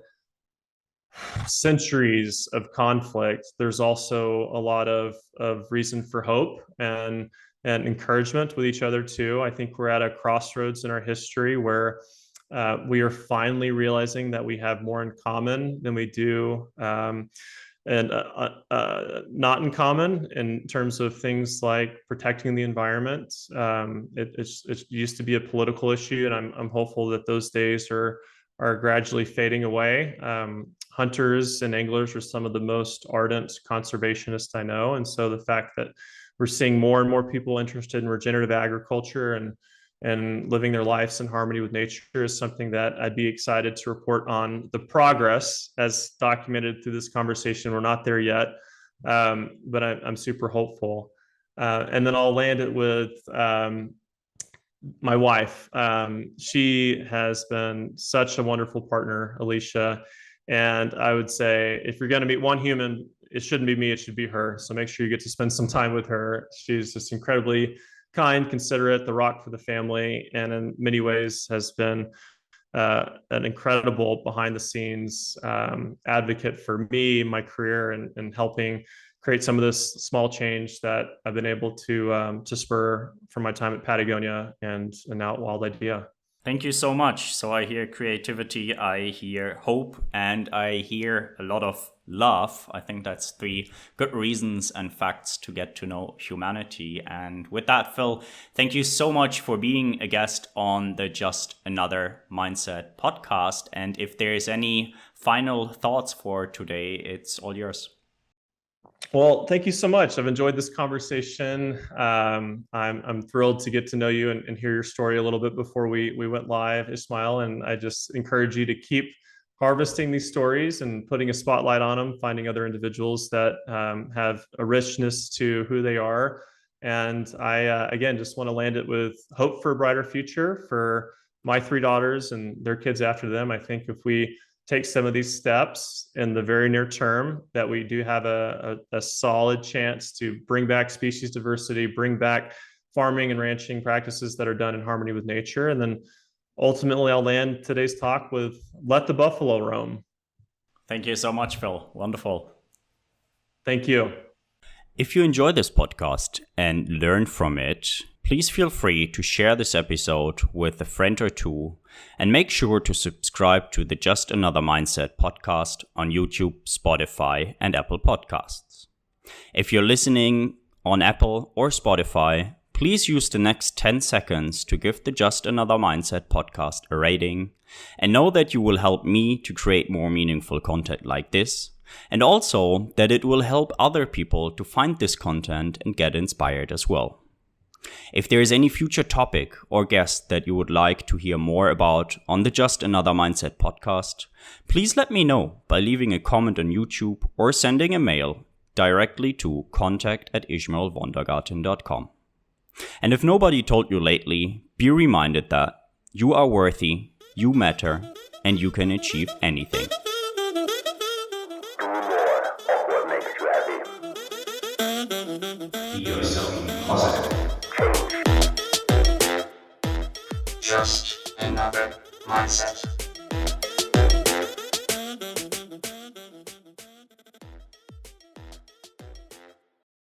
centuries of conflict, there's also a lot of reason for hope and encouragement with each other too. I think we're at a crossroads in our history where we are finally realizing that we have more in common than we do and not in common in terms of things like protecting the environment. It used to be a political issue, and I'm hopeful that those days are gradually fading away. Hunters and anglers are some of the most ardent conservationists I know, and so the fact that we're seeing more and more people interested in regenerative agriculture and living their lives in harmony with nature is something that I'd be excited to report on the progress as documented through this conversation. We're not there yet, but I'm super hopeful. And then I'll land it with my wife. She has been such a wonderful partner, Alicia. And I would say, if you're going to meet one human, it shouldn't be me, it should be her. So make sure you get to spend some time with her. She's just incredibly kind, considerate, the rock for the family, and in many ways has been an incredible behind the scenes advocate for me, my career, and helping create some of this small change that I've been able to spur from my time at Patagonia and now at Wild Idea. Thank you so much. So I hear creativity, I hear hope, and I hear a lot of love. I think that's 3 good reasons and facts to get to know humanity. And with that, Phil, thank you so much for being a guest on the Just Another Mindset podcast. And if there's any final thoughts for today, it's all yours. Well, thank you so much. I've enjoyed this conversation. I'm thrilled to get to know you and hear your story a little bit before we went live, Ismael. And I just encourage you to keep harvesting these stories and putting a spotlight on them, finding other individuals that have a richness to who they are. And I, again, just want to land it with hope for a brighter future for my 3 daughters and their kids after them. I think if we take some of these steps in the very near term, that we do have a solid chance to bring back species diversity, bring back farming and ranching practices that are done in harmony with nature. And then ultimately, I'll land today's talk with let the buffalo roam. Thank you so much, Phil. Wonderful. Thank you. If you enjoy this podcast and learn from it, please feel free to share this episode with a friend or two, and make sure to subscribe to the Just Another Mindset podcast on YouTube, Spotify, and Apple Podcasts. If you're listening on Apple or Spotify, please use the next 10 seconds to give the Just Another Mindset podcast a rating, and know that you will help me to create more meaningful content like this, and also that it will help other people to find this content and get inspired as well. If there is any future topic or guest that you would like to hear more about on the Just Another Mindset podcast, please let me know by leaving a comment on YouTube or sending a mail directly to contact@ismaelwondergarten.com. And if nobody told you lately, be reminded that you are worthy, you matter, and you can achieve anything. Do more of what makes you happy. Be yourself positive. Just another mindset.